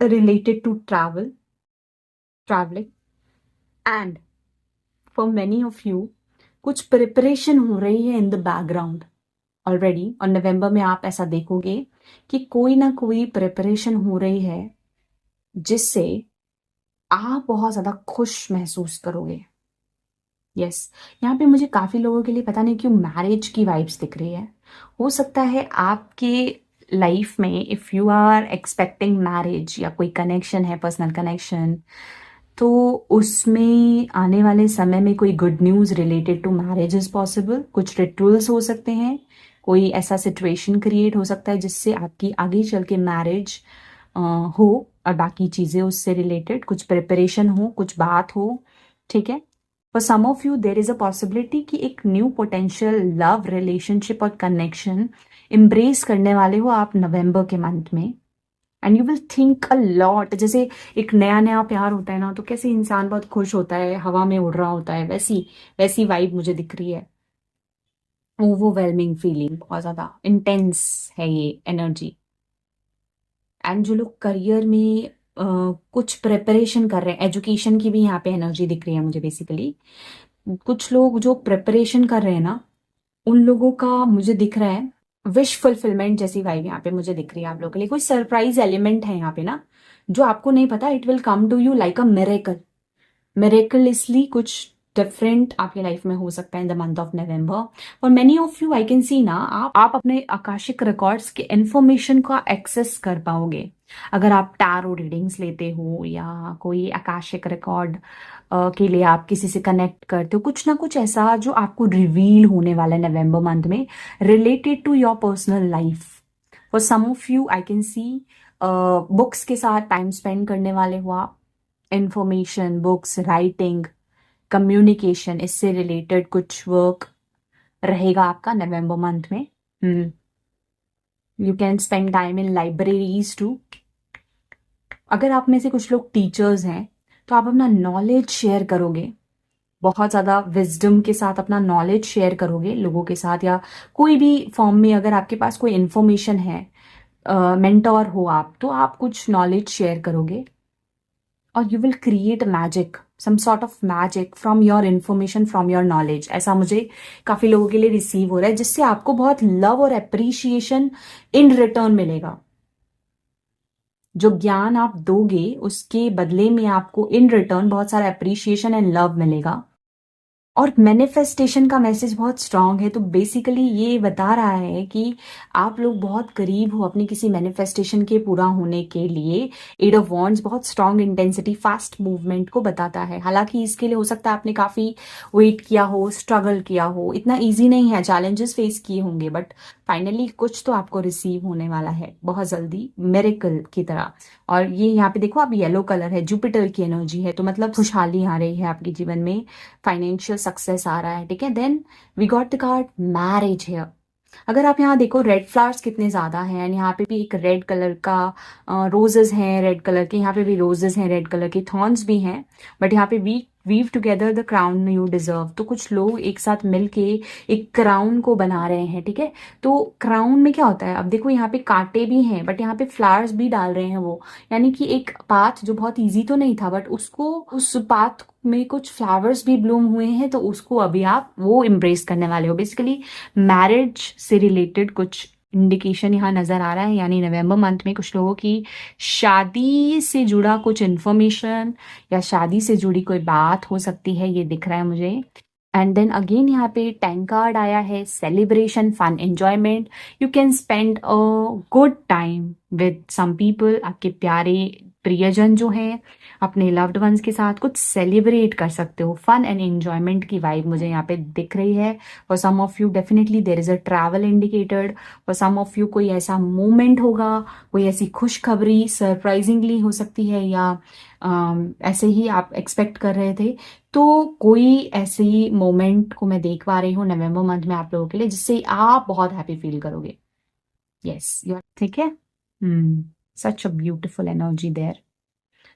related to traveling, and for many of you कुछ प्रिपरेशन हो रही है इन द बैकग्राउंड ऑलरेडी। और नवंबर में आप ऐसा देखोगे कि कोई ना कोई प्रिपरेशन हो रही है जिससे आप बहुत ज्यादा खुश महसूस करोगे। यस, यहाँ पे मुझे काफी लोगों के लिए पता नहीं क्यों मैरिज की वाइब्स दिख रही है। हो सकता है आपके लाइफ में if you are expecting marriage या कोई कनेक्शन है, पर्सनल कनेक्शन, तो उसमें आने वाले समय में कोई good news related to marriage is possible. कुछ रिचुअल्स हो सकते हैं, कोई ऐसा सिचुएशन क्रिएट हो सकता है जिससे आपकी आगे चल के मैरिज हो, और बाकी चीज़ें उससे रिलेटेड कुछ प्रिपरेशन हो, कुछ बात हो। ठीक है, for some of you there is a possibility कि एक न्यू पोटेंशियल लव रिलेशनशिप और कनेक्शन इम्ब्रेस करने वाले हो आप नवंबर के मंथ में। And you will think a lot, जैसे एक नया नया प्यार होता है ना, तो कैसे इंसान बहुत खुश होता है, हवा में उड़ रहा होता है, वैसी वैसी वाइब मुझे दिख रही है। ओवरवेलमिंग फीलिंग, बहुत ज्यादा इंटेंस है ये एनर्जी। एंड जो लोग करियर में कुछ प्रिपरेशन कर रहे हैं, एजुकेशन की भी यहाँ पे एनर्जी दिख रही है मुझे बेसिकली। कुछ लोग जो प्रिपरेशन कर रहे हैं ना, उन लोगों का मुझे दिख रहा है विश फुलफिलमेंट जैसी वाइब यहाँ पे मुझे दिख रही है आप लोगों के लिए। कोई सरप्राइज एलिमेंट है यहाँ पे ना, जो आपको नहीं पता, it will come to you like a miracle. Miraculously कुछ डिफरेंट आपकी लाइफ में हो सकता है in the month of November. और many of you I can see ना, आप अपने आकाशिक रिकॉर्ड्स के इंफॉर्मेशन का एक्सेस कर पाओगे। अगर आप टैरो रीडिंग्स लेते हो या कोई आकाशिक रिकॉर्ड के लिए आप किसी से कनेक्ट करते हो, कुछ ना कुछ ऐसा जो आपको रिवील होने वाला है नवंबर मंथ में, related to your personal life. For some of you I can see books के साथ टाइम स्पेंड करने वाले हो आप। इंफॉर्मेशन, बुक्स, राइटिंग, कम्युनिकेशन, इससे रिलेटेड कुछ वर्क रहेगा आपका नवंबर मंथ में। You can spend time in libraries too. अगर आप में से कुछ लोग टीचर्स हैं तो आप अपना नॉलेज शेयर करोगे, बहुत ज़्यादा विजडम के साथ अपना नॉलेज शेयर करोगे लोगों के साथ, या कोई भी फॉर्म में अगर आपके पास कोई इन्फॉर्मेशन है, मेंटोर हो आप, तो आप कुछ नॉलेज शेयर करोगे और you will create magic, some sort of magic from your information, from your knowledge. ऐसा मुझे काफ़ी लोगों के लिए रिसीव हो रहा है, जिससे आपको बहुत लव और अप्रिशिएशन इन रिटर्न मिलेगा। जो ज्ञान आप दोगे उसके बदले में आपको इन रिटर्न बहुत सारा अप्रिशिएशन एंड लव मिलेगा। और मैनिफेस्टेशन का मैसेज बहुत स्ट्रांग है, तो बेसिकली ये बता रहा है कि आप लोग बहुत करीब हो अपनी किसी मैनिफेस्टेशन के पूरा होने के लिए। एट ऑफ वॉन्ड्स बहुत स्ट्रांग इंटेंसिटी, फास्ट मूवमेंट को बताता है। हालांकि इसके लिए हो सकता है आपने काफ़ी वेट किया हो, स्ट्रगल किया हो, इतना ईजी नहीं है, चैलेंजेस फेस किए होंगे, बट फाइनली कुछ तो आपको रिसीव होने वाला है बहुत जल्दी, मिरेकल की तरह। और ये यहाँ पे देखो, आप येलो कलर है, जुपिटर की एनर्जी है, तो मतलब खुशहाली आ रही है आपके जीवन में, फाइनेंशियल सक्सेस आ रहा है। ठीक है, then we got the card marriage here. अगर आप यहाँ देखो, रेड फ्लावर्स कितने ज्यादा हैं, एंड यहाँ पे भी एक रेड कलर का रोजेस हैं, रेड कलर के, यहाँ पे भी रोजेस हैं, रेड कलर के थॉर्न्स भी हैं, बट यहाँ पे weave together the crown you deserve. तो कुछ लोग एक साथ मिलके एक क्राउन को बना रहे हैं। ठीक है, तो क्राउन में क्या होता है, अब देखो यहाँ पे कांटे भी हैं, बट यहाँ पे फ्लावर्स भी डाल रहे हैं वो, यानी कि एक पाथ जो बहुत ईजी तो नहीं था, बट उसको, उस पाथ में कुछ फ्लावर्स भी ब्लूम हुए हैं, तो उसको अभी आप वो इम्ब्रेस करने वाले हो। बेसिकली मैरिज से रिलेटेड कुछ इंडिकेशन यहाँ नजर आ रहा है, यानी नवंबर मंथ में कुछ लोगों की शादी से जुड़ा कुछ इन्फॉर्मेशन या शादी से जुड़ी कोई बात हो सकती है, ये दिख रहा है मुझे। एंड देन अगेन यहाँ पे टैंक कार्ड आया है, celebration, fun, enjoyment. You can spend a good time with some people. आपके प्यारे प्रियजन जो हैं, अपने लव्ड वंस के साथ कुछ सेलिब्रेट कर सकते हो। फन एंड एंजॉयमेंट की वाइब मुझे यहाँ पे दिख रही है। For some of you definitely there is a travel indicated. For some of you कोई ऐसा मोमेंट होगा, कोई ऐसी खुशखबरी सरप्राइजिंगली हो सकती है, या ऐसे ही आप एक्सपेक्ट कर रहे थे। तो कोई ऐसी मोमेंट को मैं देख पा रही हूँ नवंबर मंथ में आप लोगों के लिए, जिससे आप बहुत हैप्पी फील करोगे। यस, यू ठीक है। Such a beautiful energy there.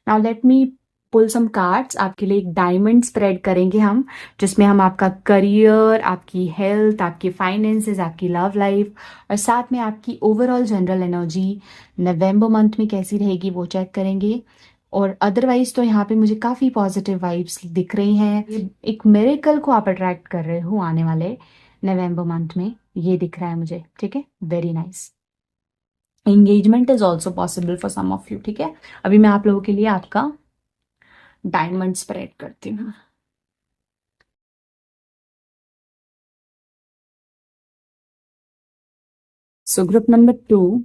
Now let me pull some cards आपके लिए। एक डायमंड स्प्रेड करेंगे हम, जिसमें हम आपका करियर, आपकी हेल्थ, आपके फाइनेंसेस, आपकी लव लाइफ और साथ में आपकी ओवरऑल जनरल एनर्जी नवंबर मंथ में कैसी रहेगी वो चेक करेंगे। और अदरवाइज तो यहाँ पे मुझे काफ़ी पॉजिटिव वाइब्स दिख रही हैं। एक मिरेकल को आप अट्रैक्ट कर रहे हो आने वाले नवंबर मंथ में, ये दिख रहा है मुझे। ठीक है, very nice. Engagement is also possible for some of you. ठीक है, अभी मैं आप लोगों के लिए आपका डायमंड स्प्रेड करती हूँ। सो ग्रुप नंबर 2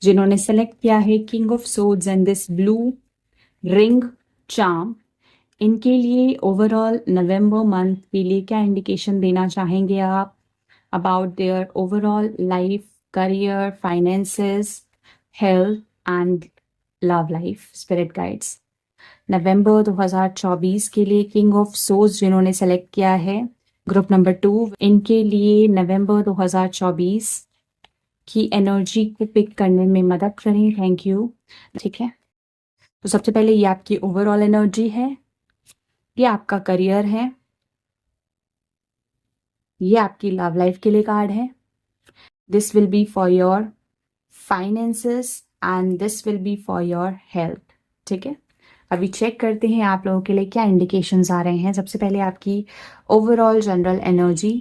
जिन्होंने सेलेक्ट किया है king of swords and this blue ring charm, इनके लिए ओवरऑल नवंबर मंथ के लिए क्या इंडिकेशन देना चाहेंगे आप about their overall life, career, finances, health and love life? Spirit guides नवंबर 2024 के लिए किंग ऑफ सोर्स जिन्होंने सेलेक्ट किया है, ग्रुप नंबर 2, इनके लिए नवंबर 2024 की एनर्जी को पिक करने में मदद करें। Thank you. ठीक है, तो सबसे पहले ये आपकी ओवरऑल एनर्जी है, ये आपका करियर है, ये आपकी लव लाइफ के लिए कार्ड है, this will be for your finances and this will be for your health. ठीक है, अभी चेक करते हैं आप लोगों के लिए क्या इंडिकेशंस आ रहे हैं। सबसे पहले आपकी overall general energy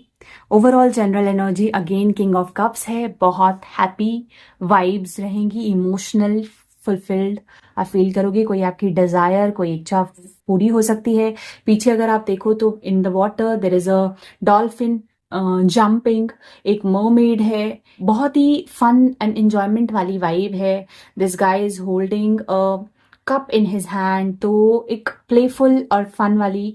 overall general energy again king of cups है, बहुत हैप्पी वाइब्स रहेंगी, इमोशनल फुलफिल्ड आप फील करोगे, कोई आपकी डिजायर कोई इच्छा पूरी हो सकती है। पीछे अगर आप देखो तो in the water there is a dolphin jumping, एक मरमेड है, बहुत ही फन एंड एंजॉयमेंट वाली वाइब है। This guy is holding a cup in his hand, तो एक प्लेफुल और फन वाली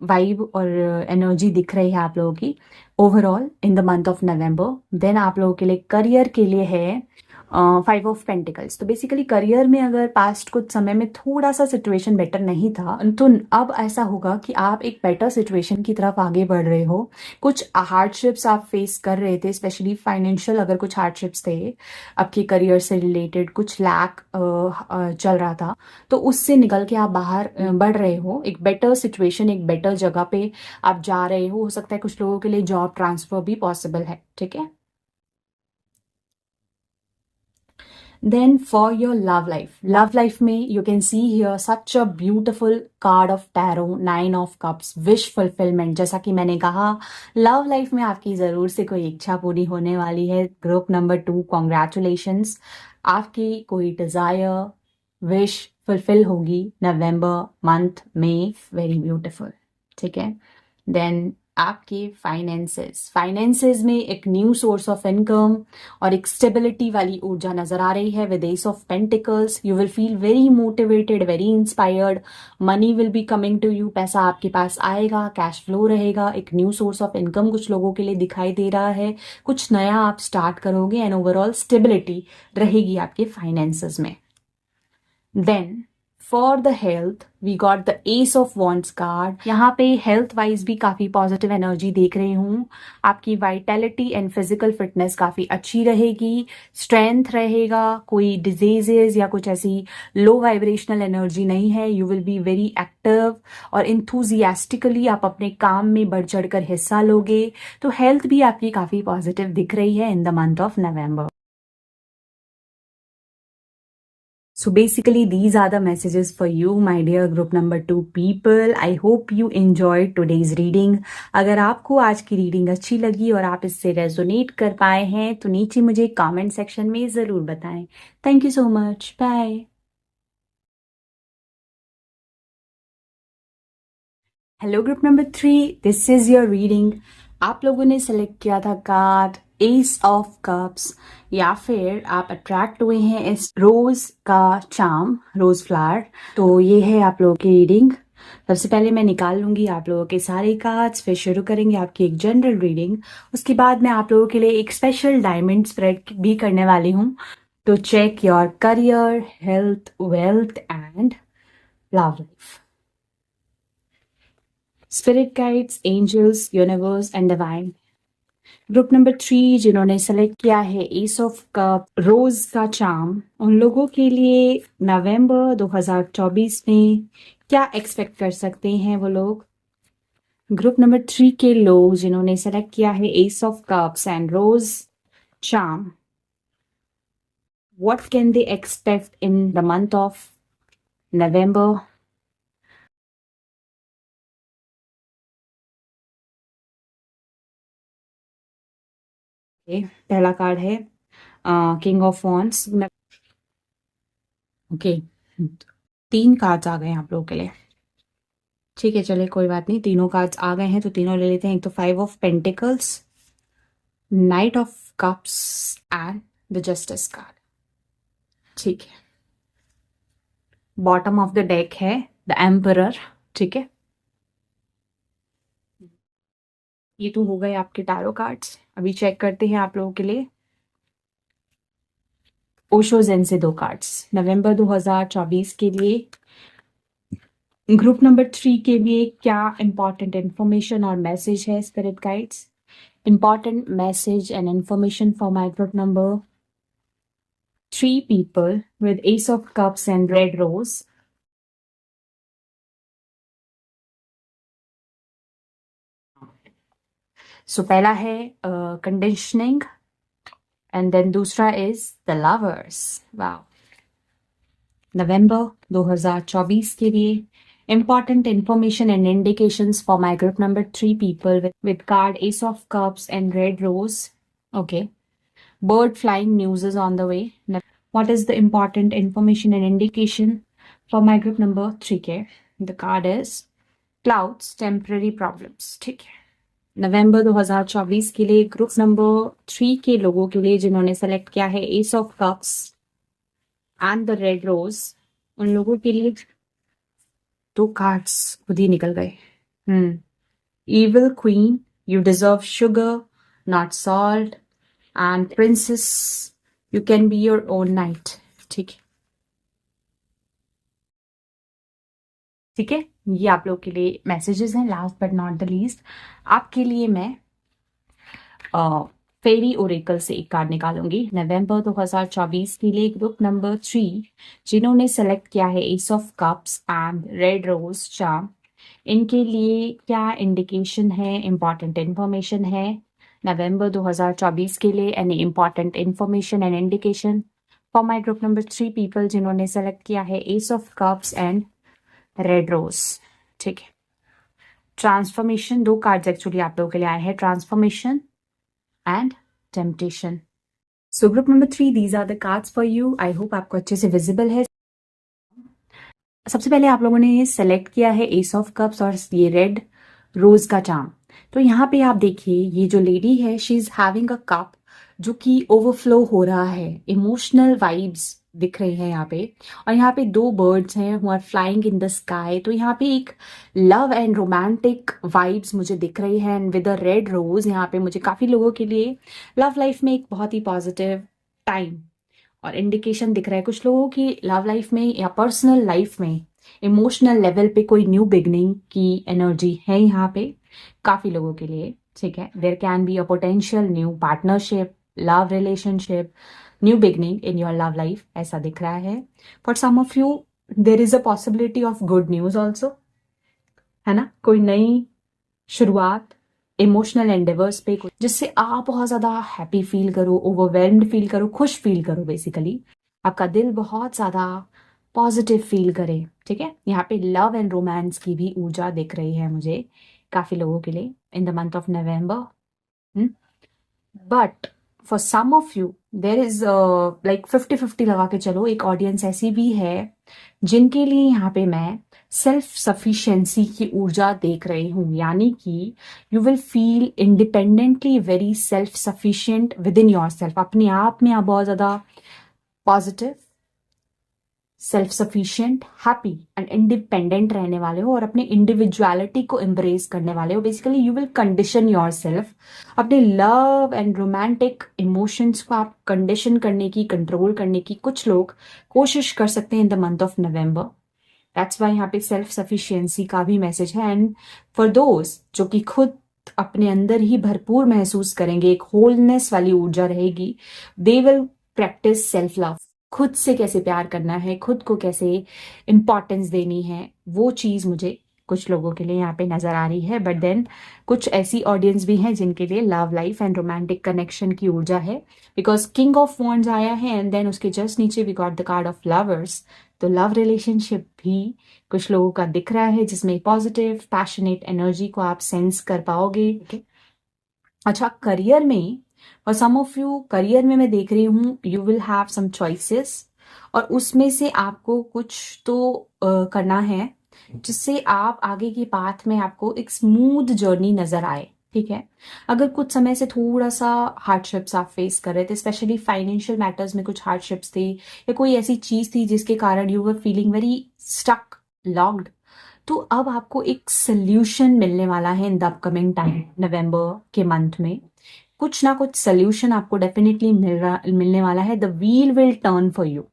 वाइब और एनर्जी दिख रही है आप लोगों की overall in the month of November. Then आप लोगों के लिए करियर के लिए है 5 ऑफ पेंटिकल्स। तो बेसिकली करियर में अगर पास्ट कुछ समय में थोड़ा सा सिचुएशन बेटर नहीं था, तो अब ऐसा होगा कि आप एक बेटर सिचुएशन की तरफ आगे बढ़ रहे हो। कुछ हार्डशिप्स आप फेस कर रहे थे, स्पेशली फाइनेंशियल अगर कुछ हार्डशिप्स थे आपके करियर से रिलेटेड, कुछ लैक चल रहा था, तो उससे निकल के आप बाहर बढ़ रहे हो, एक बेटर सिचुएशन, एक बेटर जगह पे आप जा रहे हो सकता है कुछ लोगों के लिए जॉब ट्रांसफर भी पॉसिबल है, ठीक है। Then for your love life में you can see here such a beautiful card of tarot, 9 of cups, wish fulfillment। जैसा कि मैंने कहा लव लाइफ में आपकी जरूर से कोई इच्छा पूरी होने वाली है। ग्रुप नंबर 2, कॉन्ग्रेचुलेशंस, आपकी कोई डिजायर विश फुलफिल होगी नवंबर मंथ में, वेरी ब्यूटिफुल, ठीक है। देन आपके फाइनेंसेस में एक न्यू सोर्स ऑफ इनकम और एक स्टेबिलिटी वाली ऊर्जा नजर आ रही है with ace of pentacles. You will feel very motivated, very inspired, money will be coming to you, पैसा आपके पास आएगा, कैश फ्लो रहेगा, एक न्यू सोर्स ऑफ इनकम कुछ लोगों के लिए दिखाई दे रहा है, कुछ नया आप स्टार्ट करोगे एंड ओवरऑल स्टेबिलिटी रहेगी आपके फाइनेंसेस में। Then for the health we got the ace of wands card. यहाँ पे हेल्थ वाइज भी काफी पॉजिटिव एनर्जी देख रही हूँ, आपकी वाइटैलिटी एंड फिजिकल फिटनेस काफी अच्छी रहेगी, स्ट्रेंथ रहेगा, कोई डिजीजेस या कुछ ऐसी लो वाइब्रेशनल एनर्जी नहीं है। You will be very active और इंथुजियास्टिकली आप अपने काम में बढ़ चढ़ कर हिस्सा लोगे, तो हेल्थ भी आपकी काफी पॉजिटिव दिख रही है in the month of November. So basically, these are the messages for you, my dear group number 2 people. I hope you enjoyed today's reading. अगर आपको आज की रीडिंग अच्छी लगी और आप इससे रेजोनेट कर पाए हैं तो नीचे मुझे कमेंट सेक्शन में ज़रूर बताएं। Thank you so much, bye. Hello group number 3, this is your reading. आप लोगों ने सेलेक्ट किया था कार्ड एस ऑफ कप्स, या फिर आप अट्रैक्ट हुए हैं इस रोज का चार्म, रोज फ्लावर। तो ये है आप लोगों की रीडिंग। सबसे पहले मैं निकाल लूंगी आप लोगों के सारे कार्ड्स, फिर शुरू करेंगे आपकी एक जनरल रीडिंग। उसके बाद मैं आप लोगों के लिए एक स्पेशल डायमंड स्प्रेड भी करने वाली हूँ। तो check your career, health, wealth and love life. Spirit guides, angels, universe and divine. Group number 3 जिन्होंने सेलेक्ट किया है एस ऑफ कप, रोज का चार्म, उन लोगों के लिए नवंबर 2024 में क्या एक्सपेक्ट कर सकते हैं वो लोग। ग्रुप नंबर 3 के लोग जिन्होंने सेलेक्ट किया है ace of cups and rose charm, what can they expect in the month of November. पहला कार्ड है king of wands. Okay, 3 cards आ गए हैं आप लोगों के लिए, ठीक है। चलिए कोई बात नहीं, तीनों कार्ड्स आ गए हैं तो तीनों ले लेते हैं। एक तो 5 of pentacles, night of cups and the justice card, ठीक है। बॉटम ऑफ द डेक है द एम्परर, ठीक है। ये तो हो गए आपके टैरो कार्ड्स। अभी चेक करते हैं आप लोगों के लिए ओशो जेन से 2 कार्ड्स नवंबर 2024 के लिए। ग्रुप नंबर 3 के लिए क्या इंपॉर्टेंट इंफॉर्मेशन और मैसेज है spirit guides. Important message and information for my group number 3 people with Ace of Cups and Red Rose. So पहला है conditioning and then दूसरा is the lovers. Wow. नवंबर 2024 के लिए Important information and indications for my group number 3 people with card Ace of Cups and Red Rose. Okay. Bird flying news is on the way. Now, what is the important information and indication for my group number 3K? The card is Clouds, Temporary Problems. ठीक है, नवंबर 2024 के लिए group number 3 के लोगों के लिए जिन्होंने select किया है ace of cups and the red rose, उन लोगों के लिए 2 कार्ड्स खुद ही निकल गए। Evil Queen, you deserve sugar, not salt, and Princess, you can be your own knight। ठीक है, ठीक है, ये आप लोग के लिए मैसेजेस हैं। Last but not the least, आपके लिए मैं फेरी ओरेकल से एक कार्ड निकालूंगी नवंबर 2024 के लिए ग्रुप नंबर 3 जिन्होंने सेलेक्ट किया है ace of cups and red rose charm. इनके लिए क्या इंडिकेशन है, इंपॉर्टेंट इंफॉर्मेशन है नवंबर 2024 के लिए? Any important information and indication for my group number 3 people जिन्होंने सेलेक्ट किया है ace of cups and red rose. ठीक है, ट्रांसफॉर्मेशन, 2 कार्ड्स एक्चुअली आप लोगों के लिए आए हैं, transformation and temptation. So group number 3, these are the cards for you. I hope आपको अच्छे से विजिबल है। सबसे पहले आप लोगों ने सेलेक्ट किया है एस ऑफ कप्स और ये रेड रोज का चार्म। तो यहाँ पे आप देखिए, ये जो लेडी है she is having a cup जो कि ओवरफ्लो हो रहा है, इमोशनल वाइब्स दिख रही हैं यहाँ पे। और यहाँ पे 2 बर्ड्स हैं who are flying in the sky. तो यहाँ पे एक लव एंड रोमांटिक वाइब्स मुझे दिख रही हैं। And with a red rose यहाँ पे मुझे काफी लोगों के लिए लव लाइफ में एक बहुत ही पॉजिटिव टाइम और इंडिकेशन दिख रहा है। कुछ लोगों की लव लाइफ में या पर्सनल लाइफ में इमोशनल लेवल पे कोई न्यू बिगनिंग की एनर्जी है यहाँ पे काफी लोगों के लिए। ठीक है, there can be a potential new partnership, love relationship, new beginning in your love life, ऐसा दिख रहा है। For some of you there is a possibility of good news also, है ना, कोई नई शुरुआत इमोशनल एंडेवर्स पे जिससे आप बहुत ज्यादा हैप्पी फील करो, ओवरवेल्म्ड फील करो, खुश फील करो, बेसिकली आपका दिल बहुत ज्यादा पॉजिटिव फील करे। ठीक है, यहाँ पे लव एंड रोमांस की भी ऊर्जा दिख रही है मुझे काफी लोगों के लिए in the month of November. But for some of you there is like 50-50 लगा के चलो, एक ऑडियंस ऐसी भी है जिनके लिए यहाँ पे मैं सेल्फ सफिशिएंसी की ऊर्जा देख रही हूँ। यानी कि you will feel independently very self sufficient with in your self. अपने आप में आप बहुत ज्यादा positive, self sufficient, happy and independent रहने वाले हो और अपने इंडिविजुअलिटी को एम्ब्रेस करने वाले हो। Basically you will condition yourself, अपने लव एंड रोमांटिक इमोशंस को आप कंडीशन करने की, कंट्रोल करने की कुछ लोग कोशिश कर सकते हैं इन the month of November. That's why यहाँ पे सेल्फ सफिशिएंसी का भी मैसेज है। एंड फॉर दोज जो कि खुद अपने अंदर ही भरपूर महसूस करेंगे, एक होलनेस वाली ऊर्जा रहेगी, they will practice self love. खुद से कैसे प्यार करना है, खुद को कैसे इंपॉर्टेंस देनी है, वो चीज मुझे कुछ लोगों के लिए यहाँ पे नजर आ रही है। बट देन कुछ ऐसी ऑडियंस भी हैं जिनके लिए love life and romantic connection की ऊर्जा है, बिकॉज किंग ऑफ वॉन्ड्स आया है एंड देन उसके जस्ट नीचे we got the card of lovers. तो लव रिलेशनशिप भी कुछ लोगों का दिख रहा है जिसमें पॉजिटिव पैशनेट एनर्जी को आप सेंस कर पाओगे। अच्छा, करियर में और सम ऑफ यू करियर में मैं देख रही हूँ you will have some choices और उसमें से आपको कुछ तो करना है जिससे आप आगे की पाथ में आपको एक स्मूथ जर्नी नजर आए। ठीक है, अगर कुछ समय से थोड़ा सा हार्डशिप्स आप फेस कर रहे थे, स्पेशली फाइनेंशियल मैटर्स में कुछ हार्डशिप्स थे या कोई ऐसी चीज थी जिसके कारण you were feeling very stuck, locked, तो अब आपको एक सोल्यूशन मिलने वाला है इन द अपकमिंग टाइम। नवंबर के मंथ में कुछ ना कुछ सोल्यूशन आपको डेफिनेटली मिलने वाला है। The wheel will turn for you,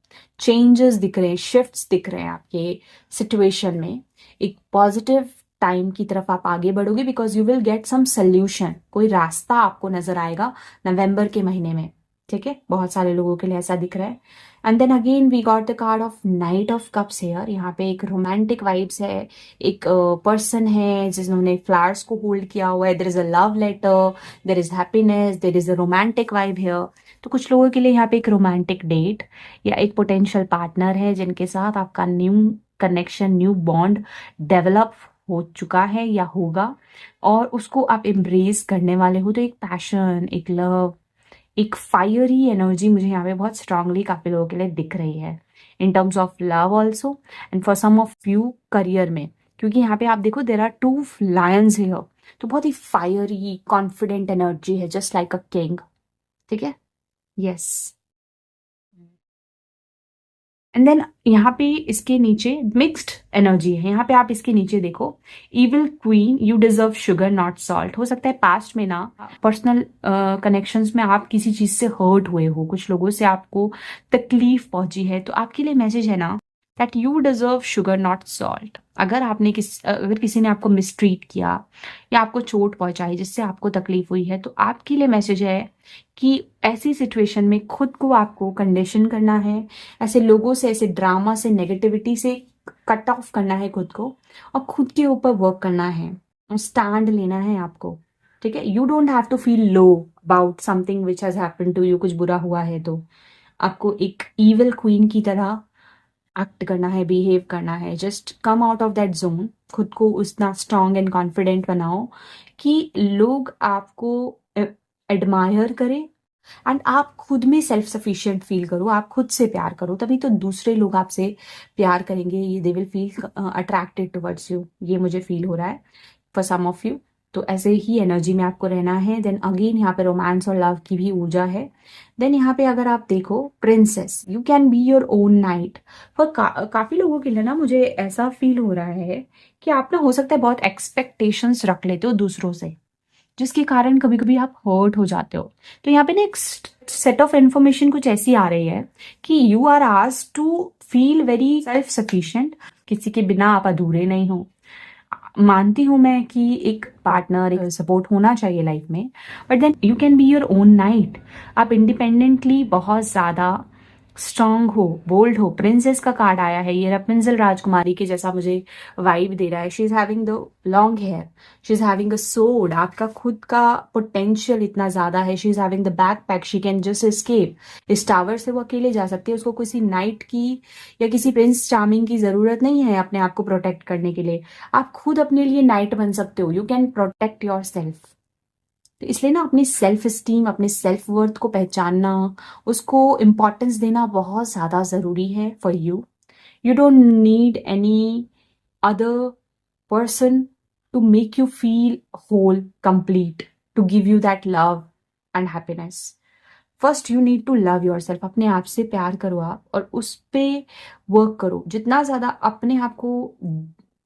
changes दिख रहे हैं, शिफ्ट्स दिख रहे हैं आपके सिचुएशन में। एक पॉजिटिव टाइम की तरफ आप आगे बढ़ोगे because you will get some solution, कोई रास्ता आपको नजर आएगा नवंबर के महीने में। ठीक है, बहुत सारे लोगों के लिए ऐसा दिख रहा है। And then again we got the card of knight of cups here. यहाँ पे एक रोमांटिक वाइब्स है, एक पर्सन है जिन्होंने फ्लावर्स को होल्ड किया हुआ है, there is a love letter, there is happiness, there is a romantic vibe here. तो कुछ लोगों के लिए यहाँ पे एक रोमांटिक डेट या एक पोटेंशियल पार्टनर है जिनके साथ आपका new connection, new bond develop हो चुका है या होगा, और उसको आप एम्ब्रेस करने वाले हो। तो एक पैशन, एक लव, एक फायरी एनर्जी मुझे यहाँ पे बहुत स्ट्रांगली काफी लोगों के लिए दिख रही है, in terms of love also, and for some of you career में, क्योंकि यहाँ पे आप देखो there are two lions here. तो बहुत ही फायरी कॉन्फिडेंट एनर्जी है, जस्ट लाइक अ किंग। ठीक है, यस। एंड देन यहाँ पे इसके नीचे मिक्स्ड एनर्जी है। यहाँ पे आप इसके नीचे देखो, evil queen, you deserve sugar not salt. हो सकता है पास्ट में ना पर्सनल कनेक्शंस में आप किसी चीज से हर्ट हुए हो, कुछ लोगों से आपको तकलीफ पहुंची है, तो आपके लिए मैसेज है ना that you deserve sugar not salt. अगर किसी ने आपको मिसट्रीट किया या आपको चोट पहुंचाई जिससे आपको तकलीफ हुई है, तो आपके लिए मैसेज है कि ऐसी सिचुएशन में खुद को आपको कंडीशन करना है, ऐसे लोगों से, ऐसे ड्रामा से, नेगेटिविटी से कट ऑफ करना है खुद को, और खुद के ऊपर वर्क करना है, स्टैंड लेना है आपको। ठीक है, you don't have to feel low about something which has happen to you. कुछ बुरा हुआ है तो आपको एक इविल क्वीन की तरह एक्ट करना है, बिहेव करना है। Just come out of that zone, खुद को उतना स्ट्रांग एंड कॉन्फिडेंट बनाओ कि लोग आपको एडमायर करें, एंड आप खुद में सेल्फ सफिशिएंट फील करो, आप खुद से प्यार करो, तभी तो दूसरे लोग आपसे प्यार करेंगे, ये they will feel attracted towards you. ये मुझे फील हो रहा है फॉर सम ऑफ यू। तो ऐसे ही एनर्जी में आपको रहना है। देन अगेन यहाँ पे रोमांस और लव की भी ऊर्जा है। देन यहाँ पे अगर आप देखो princess, you can be your own night. पर काफी लोगों के लिए ना मुझे ऐसा फील हो रहा है कि आप ना हो सकता है बहुत एक्सपेक्टेशंस रख लेते हो दूसरों से, जिसके कारण कभी कभी आप हर्ट हो जाते हो। तो यहाँ पे ना एक सेट ऑफ इंफॉर्मेशन कुछ ऐसी आ रही है कि you are asked to feel very self sufficient. किसी के बिना आप अधूरे नहीं हो। मानती हूं मैं कि एक पार्टनर, एक सपोर्ट होना चाहिए लाइफ में, but then you can be your own knight. आप इंडिपेंडेंटली बहुत ज्यादा स्ट्रांग हो, बोल्ड हो। प्रिंसेस का कार्ड आया है, ये रपुंजल राजकुमारी के जैसा मुझे वाइब दे रहा है। She is having the long hair, she is having a sword. आपका खुद का पोटेंशियल इतना ज्यादा है। She is having the backpack, she can just escape. इस टावर से वो अकेले जा सकती है, उसको किसी नाइट की या किसी प्रिंस चार्मिंग की जरूरत नहीं है अपने आप को प्रोटेक्ट करने के लिए। आप खुद अपने लिए नाइट बन सकते हो, you can protect your self. तो इसलिए ना अपनी सेल्फ स्टीम, अपने सेल्फ वर्थ को पहचानना, उसको इम्पोर्टेंस देना बहुत ज्यादा जरूरी है for you. You don't need any other person to make you feel whole, complete, to give you that love and happiness. First you need to love yourself. अपने आप से प्यार करो आप, और उस पे वर्क करो। जितना ज्यादा अपने आप को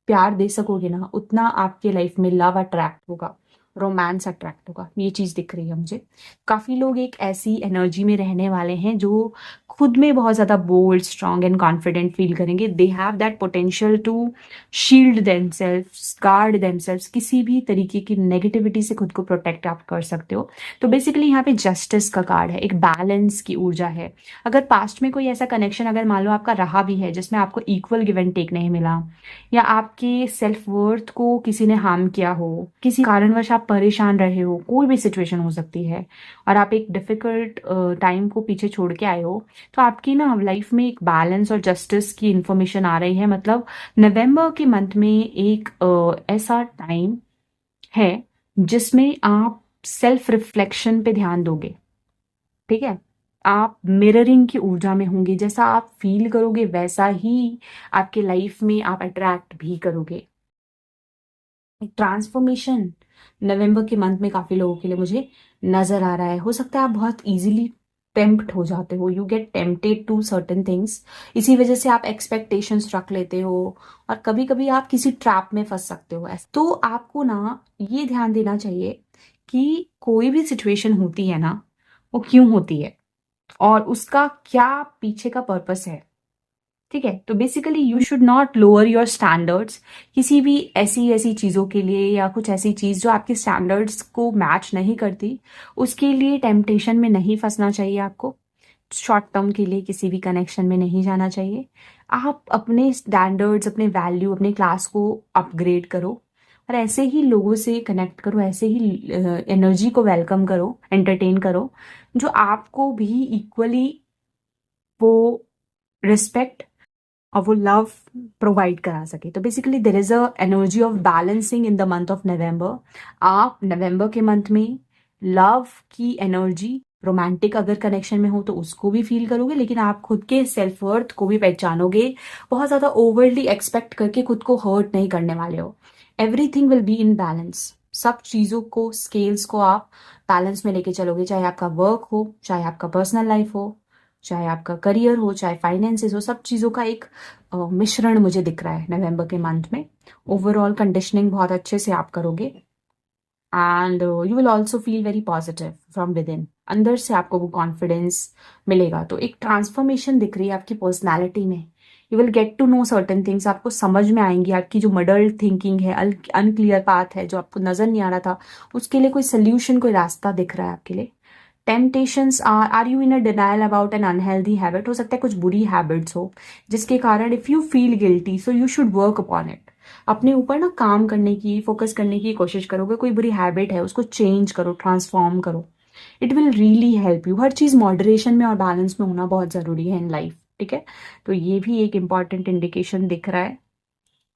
प्यार दे सकोगे ना, उतना आपके लाइफ में लव अट्रैक्ट होगा, रोमांस अट्रैक्ट होगा। ये चीज दिख रही है मुझे। काफी लोग एक ऐसी एनर्जी में रहने वाले हैं जो खुद में बहुत ज्यादा bold, strong and confident feel करेंगे। They have that potential to shield themselves, guard themselves. किसी भी तरीके की नेगेटिविटी से खुद को प्रोटेक्ट आप कर सकते हो। तो बेसिकली यहाँ पे जस्टिस का कार्ड है, एक बैलेंस की ऊर्जा है। अगर पास्ट में कोई ऐसा कनेक्शन अगर मान लो आपका रहा भी है जिसमें आपको इक्वल गिव एंड टेक नहीं मिला, या आपके सेल्फ वर्थ को किसी ने हार्म किया हो, किसी कारणवश आप परेशान रहे हो, कोई भी सिचुएशन हो सकती है, और आप एक डिफिकल्ट टाइम को पीछे छोड़ के आए हो, तो आपकी ना लाइफ में एक बैलेंस और जस्टिस की इंफॉर्मेशन आ रही है। मतलब नवंबर के मंथ में एक ऐसा टाइम है जिसमें आप सेल्फ रिफ्लेक्शन पे ध्यान दोगे। ठीक है, आप मिररिंग की ऊर्जा में होंगे। जैसा आप फील करोगे वैसा ही आपके लाइफ में आप अट्रैक्ट भी करोगे। ट्रांसफॉर्मेशन नवंबर के मंथ में काफी लोगों के लिए मुझे नजर आ रहा है। हो सकता है आप बहुत इजीली टेम्प्ट हो जाते हो, you get tempted to certain things. इसी वजह से आप एक्सपेक्टेशंस रख लेते हो, और कभी कभी आप किसी ट्रैप में फंस सकते हो। तो आपको ना ये ध्यान देना चाहिए कि कोई भी सिचुएशन होती है ना, वो क्यों होती है और उसका क्या पीछे का पर्पस है। ठीक है, तो basically you should not lower your standards किसी भी ऐसी ऐसी चीजों के लिए, या कुछ ऐसी चीज जो आपके स्टैंडर्ड्स को मैच नहीं करती, उसके लिए टेम्पटेशन में नहीं फंसना चाहिए आपको। शॉर्ट टर्म के लिए किसी भी कनेक्शन में नहीं जाना चाहिए। आप अपने स्टैंडर्ड्स, अपने वैल्यू, अपने क्लास को अपग्रेड करो, और ऐसे ही लोगों से कनेक्ट करो, ऐसे ही एनर्जी को वेलकम करो, एंटरटेन करो, जो आपको भी इक्वली वो रिस्पेक्ट और वो लव प्रोवाइड करा सके। तो basically there is a energy of balancing in the month of नवंबर। आप नवंबर के मंथ में लव की एनर्जी, रोमांटिक अगर कनेक्शन में हो तो उसको भी फील करोगे, लेकिन आप खुद के सेल्फ वर्थ को भी पहचानोगे। बहुत ज्यादा ओवरली एक्सपेक्ट करके खुद को हर्ट नहीं करने वाले हो। Everything will be in balance. सब चीजों को, स्केल्स को आप बैलेंस में लेके चलोगे, चाहे आपका वर्क हो, चाहे आपका पर्सनल लाइफ हो, चाहे आपका करियर हो, चाहे फाइनेंसेस हो। सब चीज़ों का एक मिश्रण मुझे दिख रहा है नवंबर के मंथ में। ओवरऑल कंडीशनिंग बहुत अच्छे से आप करोगे and you will also feel very positive from with in. अंदर से आपको वो कॉन्फिडेंस मिलेगा। तो एक ट्रांसफॉर्मेशन दिख रही है आपकी पर्सनैलिटी में। You will get to know certain things, आपको समझ में आएंगी। आपकी जो मडल्ड थिंकिंग है, अनक्लियर पाथ है, जो आपको नजर नहीं आ रहा था, उसके लिए कोई सोल्यूशन, कोई रास्ता दिख रहा है आपके लिए। Temptations are you in a denial about an unhealthy habit. हो सकता है कुछ बुरी हैबिट्स हो जिसके कारण if you feel guilty so you should work upon it. अपने ऊपर ना काम करने की, फोकस करने की कोशिश करोगे। कोई बुरी हैबिट है उसको चेंज करो, ट्रांसफॉर्म करो। It will really help you. हर चीज मॉडरेशन में और बैलेंस में होना बहुत जरूरी है इन लाइफ, ठीक है। तो ये भी एक इंपॉर्टेंट इंडिकेशन दिख रहा है।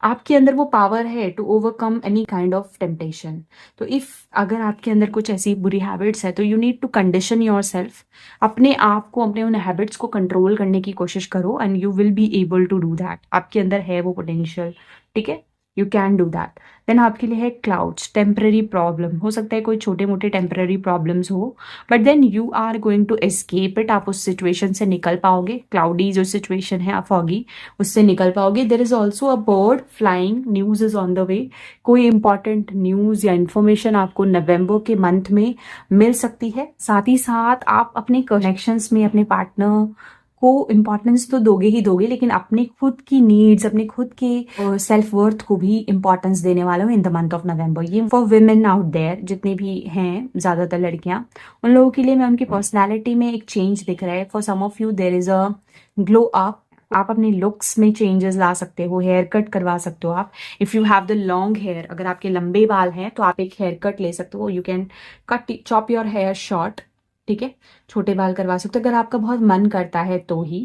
आपके अंदर वो पावर है to overcome any kind of temptation. तो इफ अगर आपके अंदर कुछ ऐसी बुरी हैबिट्स है तो you need to condition yourself. अपने आप को, अपने उन हैबिट्स को कंट्रोल करने की कोशिश करो and you will be able to do that. आपके अंदर है वो पोटेंशियल, ठीक है। You can do that. Then आपके लिए है क्लाउड्स, टेम्पररी प्रॉब्लम। हो सकता है कोई छोटे मोटे टेम्पररी प्रॉब्लम्स हो, but then you are going to escape it. आप उस सिचुएशन से निकल पाओगे। क्लाउडी जो सिचुएशन है, फॉगी, उससे निकल पाओगे। There is also a bird flying, news is on the way. कोई इंपॉर्टेंट न्यूज या इंफॉर्मेशन आपको नवंबर के मंथ में मिल सकती है। साथ ही साथ आप अपने कनेक्शंस में अपने पार्टनर को इम्पोर्टेंस तो दोगे ही दोगे, लेकिन अपने खुद की नीड्स, अपने खुद के सेल्फ वर्थ को भी इम्पोर्टेंस देने वाले हो इन द मंथ ऑफ नवंबर। ये फॉर वुमेन आउट देयर, जितने भी हैं, ज्यादातर लड़कियां, उन लोगों के लिए मैं उनकी पर्सनैलिटी में एक चेंज दिख रहा है। For some of you there is a glow up. आप अपने लुक्स में चेंजेस ला सकते हो, हेयर कट करवा सकते हो आप। If you have the long hair, अगर आपके लंबे बाल हैं तो आप एक हेयर कट ले सकते हो। You can cut, chop your hair short, ठीक है। छोटे बाल करवा सकते हो अगर आपका बहुत मन करता है तो ही।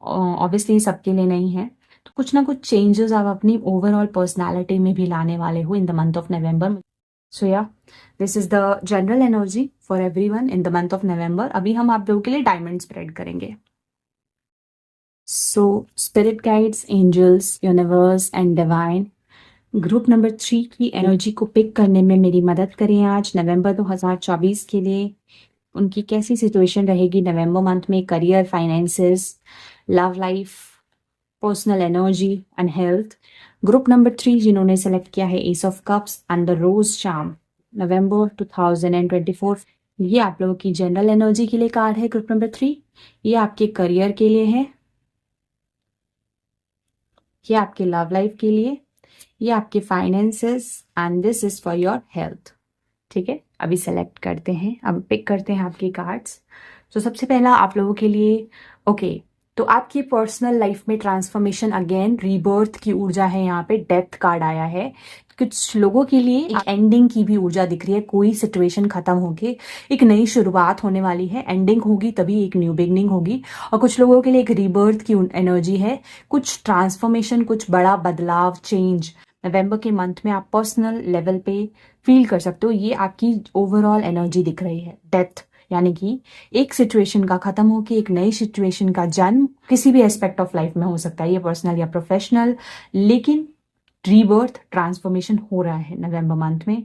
ऑब्वियसली सबके लिए नहीं है। तो कुछ ना कुछ चेंजेस आप अपनी ओवरऑल पर्सनालिटी में भी लाने वाले हो in the month of November. So yeah, this is the general energy for everyone in the month of November. अभी हम आप लोगों के लिए डायमंड स्प्रेड करेंगे। So spirit guides, angels, universe and divine, group number 3 की एनर्जी को pick करने में मेरी मदद करें आज नवंबर 2024 के लिए। उनकी कैसी सिचुएशन रहेगी नवंबर मंथ में, career, finances, love life, personal energy and health. Group number 3 जिन्होंने सेलेक्ट किया है ace of cups and the rose charm, नवंबर 2024। ये आप लोगों की जनरल एनर्जी के लिए कार्ड है ग्रुप नंबर 3। ये आपके करियर के लिए है, ये आपके लव लाइफ के लिए, ये आपके finances and this is for your health, ठीक है। अभी सेलेक्ट करते हैं, अब पिक करते हैं आपके कार्ड्स। तो सबसे पहला आप लोगों के लिए, ओके, तो आपकी पर्सनल लाइफ में ट्रांसफॉर्मेशन, अगेन रीबर्थ की ऊर्जा है यहाँ पे। डेथ कार्ड आया है। कुछ लोगों के लिए एक एंडिंग की भी ऊर्जा दिख रही है। कोई सिचुएशन खत्म होके एक नई शुरुआत होने वाली है। एंडिंग होगी तभी एक न्यू बिगनिंग होगी। और कुछ लोगों के लिए एक रीबर्थ की एनर्जी है। कुछ ट्रांसफॉर्मेशन, कुछ बड़ा बदलाव, चेंज नवंबर के मंथ में आप पर्सनल लेवल पे फील कर सकते हो। ये आपकी ओवरऑल एनर्जी दिख रही है। डेथ यानी कि एक सिचुएशन का खत्म होकर एक नई सिचुएशन का जन्म, किसी भी एस्पेक्ट ऑफ लाइफ में हो सकता है, ये पर्सनल या प्रोफेशनल, लेकिन रीबर्थ, ट्रांसफॉर्मेशन हो रहा है नवंबर मंथ में।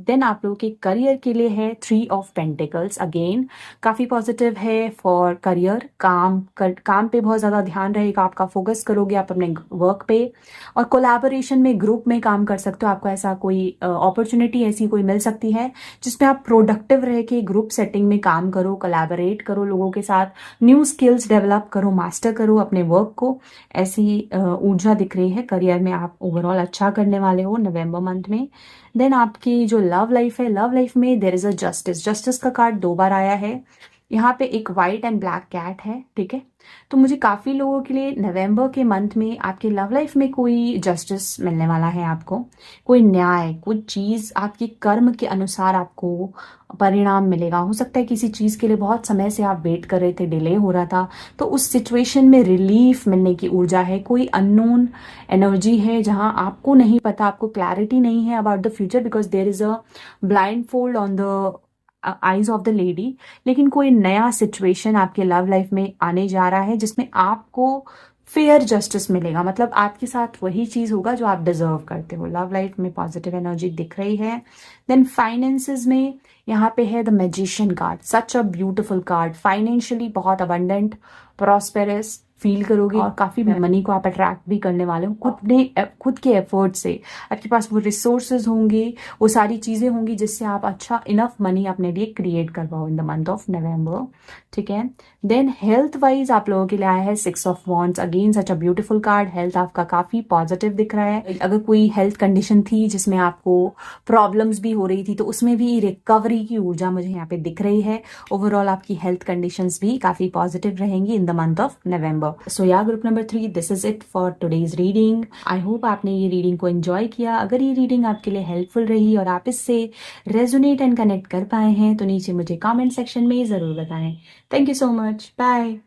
देन आप लोगों के करियर के लिए है 3 ऑफ पेंटिकल्स। अगेन काफी पॉजिटिव है फॉर करियर। काम पे बहुत ज्यादा ध्यान रहेगा आपका, फोकस करोगे आप अपने वर्क पे। और कोलैबोरेशन में, ग्रुप में काम कर सकते हो। आपको ऐसा कोई अपॉर्चुनिटी ऐसी कोई मिल सकती है जिसमें आप प्रोडक्टिव रह के ग्रुप सेटिंग में काम करो, कोलैबोरेट करो लोगों के साथ, न्यू स्किल्स डेवलप करो, मास्टर करो अपने वर्क को। ऐसी ऊर्जा दिख रही है। करियर में आप ओवरऑल अच्छा करने वाले हो नवंबर मंथ में। देन आपकी जो लव लाइफ है, लव लाइफ में देर इज अ जस्टिस। जस्टिस का कार्ड 2 बार आया है। यहाँ पे एक वाइट एंड ब्लैक कैट है, ठीक है। तो मुझे काफ़ी लोगों के लिए नवंबर के मंथ में आपके लव लाइफ में कोई जस्टिस मिलने वाला है आपको, कोई न्याय, कुछ चीज़ आपके कर्म के अनुसार आपको परिणाम मिलेगा। हो सकता है किसी चीज़ के लिए बहुत समय से आप वेट कर रहे थे, डिले हो रहा था, तो उस सिचुएशन में रिलीफ मिलने की ऊर्जा है। कोई अननोन एनर्जी है जहाँ आपको नहीं पता, आपको क्लैरिटी नहीं है about the future, because there is a blind fold on the eyes of the lady. लेकिन कोई नया सिचुएशन आपके लव लाइफ में आने जा रहा है जिसमें आपको फेयर जस्टिस मिलेगा, मतलब आपके साथ वही चीज होगा जो आप डिजर्व करते हो। लव लाइफ में पॉजिटिव एनर्जी दिख रही है। देन फाइनेंसेस में यहाँ पे है the magician card, such a beautiful card. Financially बहुत अबंडेंट, प्रॉस्पेरस फील करोगे और काफी मनी को आप अट्रैक्ट भी करने वाले हो खुद के एफर्ट से। आपके पास वो रिसोर्सेज होंगे, वो सारी चीजें होंगी जिससे आप अच्छा इनफ मनी अपने लिए क्रिएट कर पाओ इन द मंथ ऑफ नवंबर, ठीक है। देन हेल्थ वाइज आप लोगों के लिए आया है 6 of wands, again such a beautiful card. Health आपका काफी पॉजिटिव दिख रहा है। अगर कोई हेल्थ कंडीशन थी जिसमें आपको प्रॉब्लम्स भी हो रही थी तो उसमें भी रिकवरी की ऊर्जा मुझे यहाँ पे दिख रही है। ओवरऑल आपकी हेल्थ कंडीशंस भी काफी पॉजिटिव रहेंगी in the month of November. So yeah group number 3, this is it for today's reading. I hope आपने ये रीडिंग को एंजॉय किया। अगर ये रीडिंग आपके लिए हेल्पफुल रही और आप इससे रेजोनेट एंड कनेक्ट कर पाए हैं तो नीचे मुझे कमेंट सेक्शन में जरूर बताएं। Thank you so much, bye.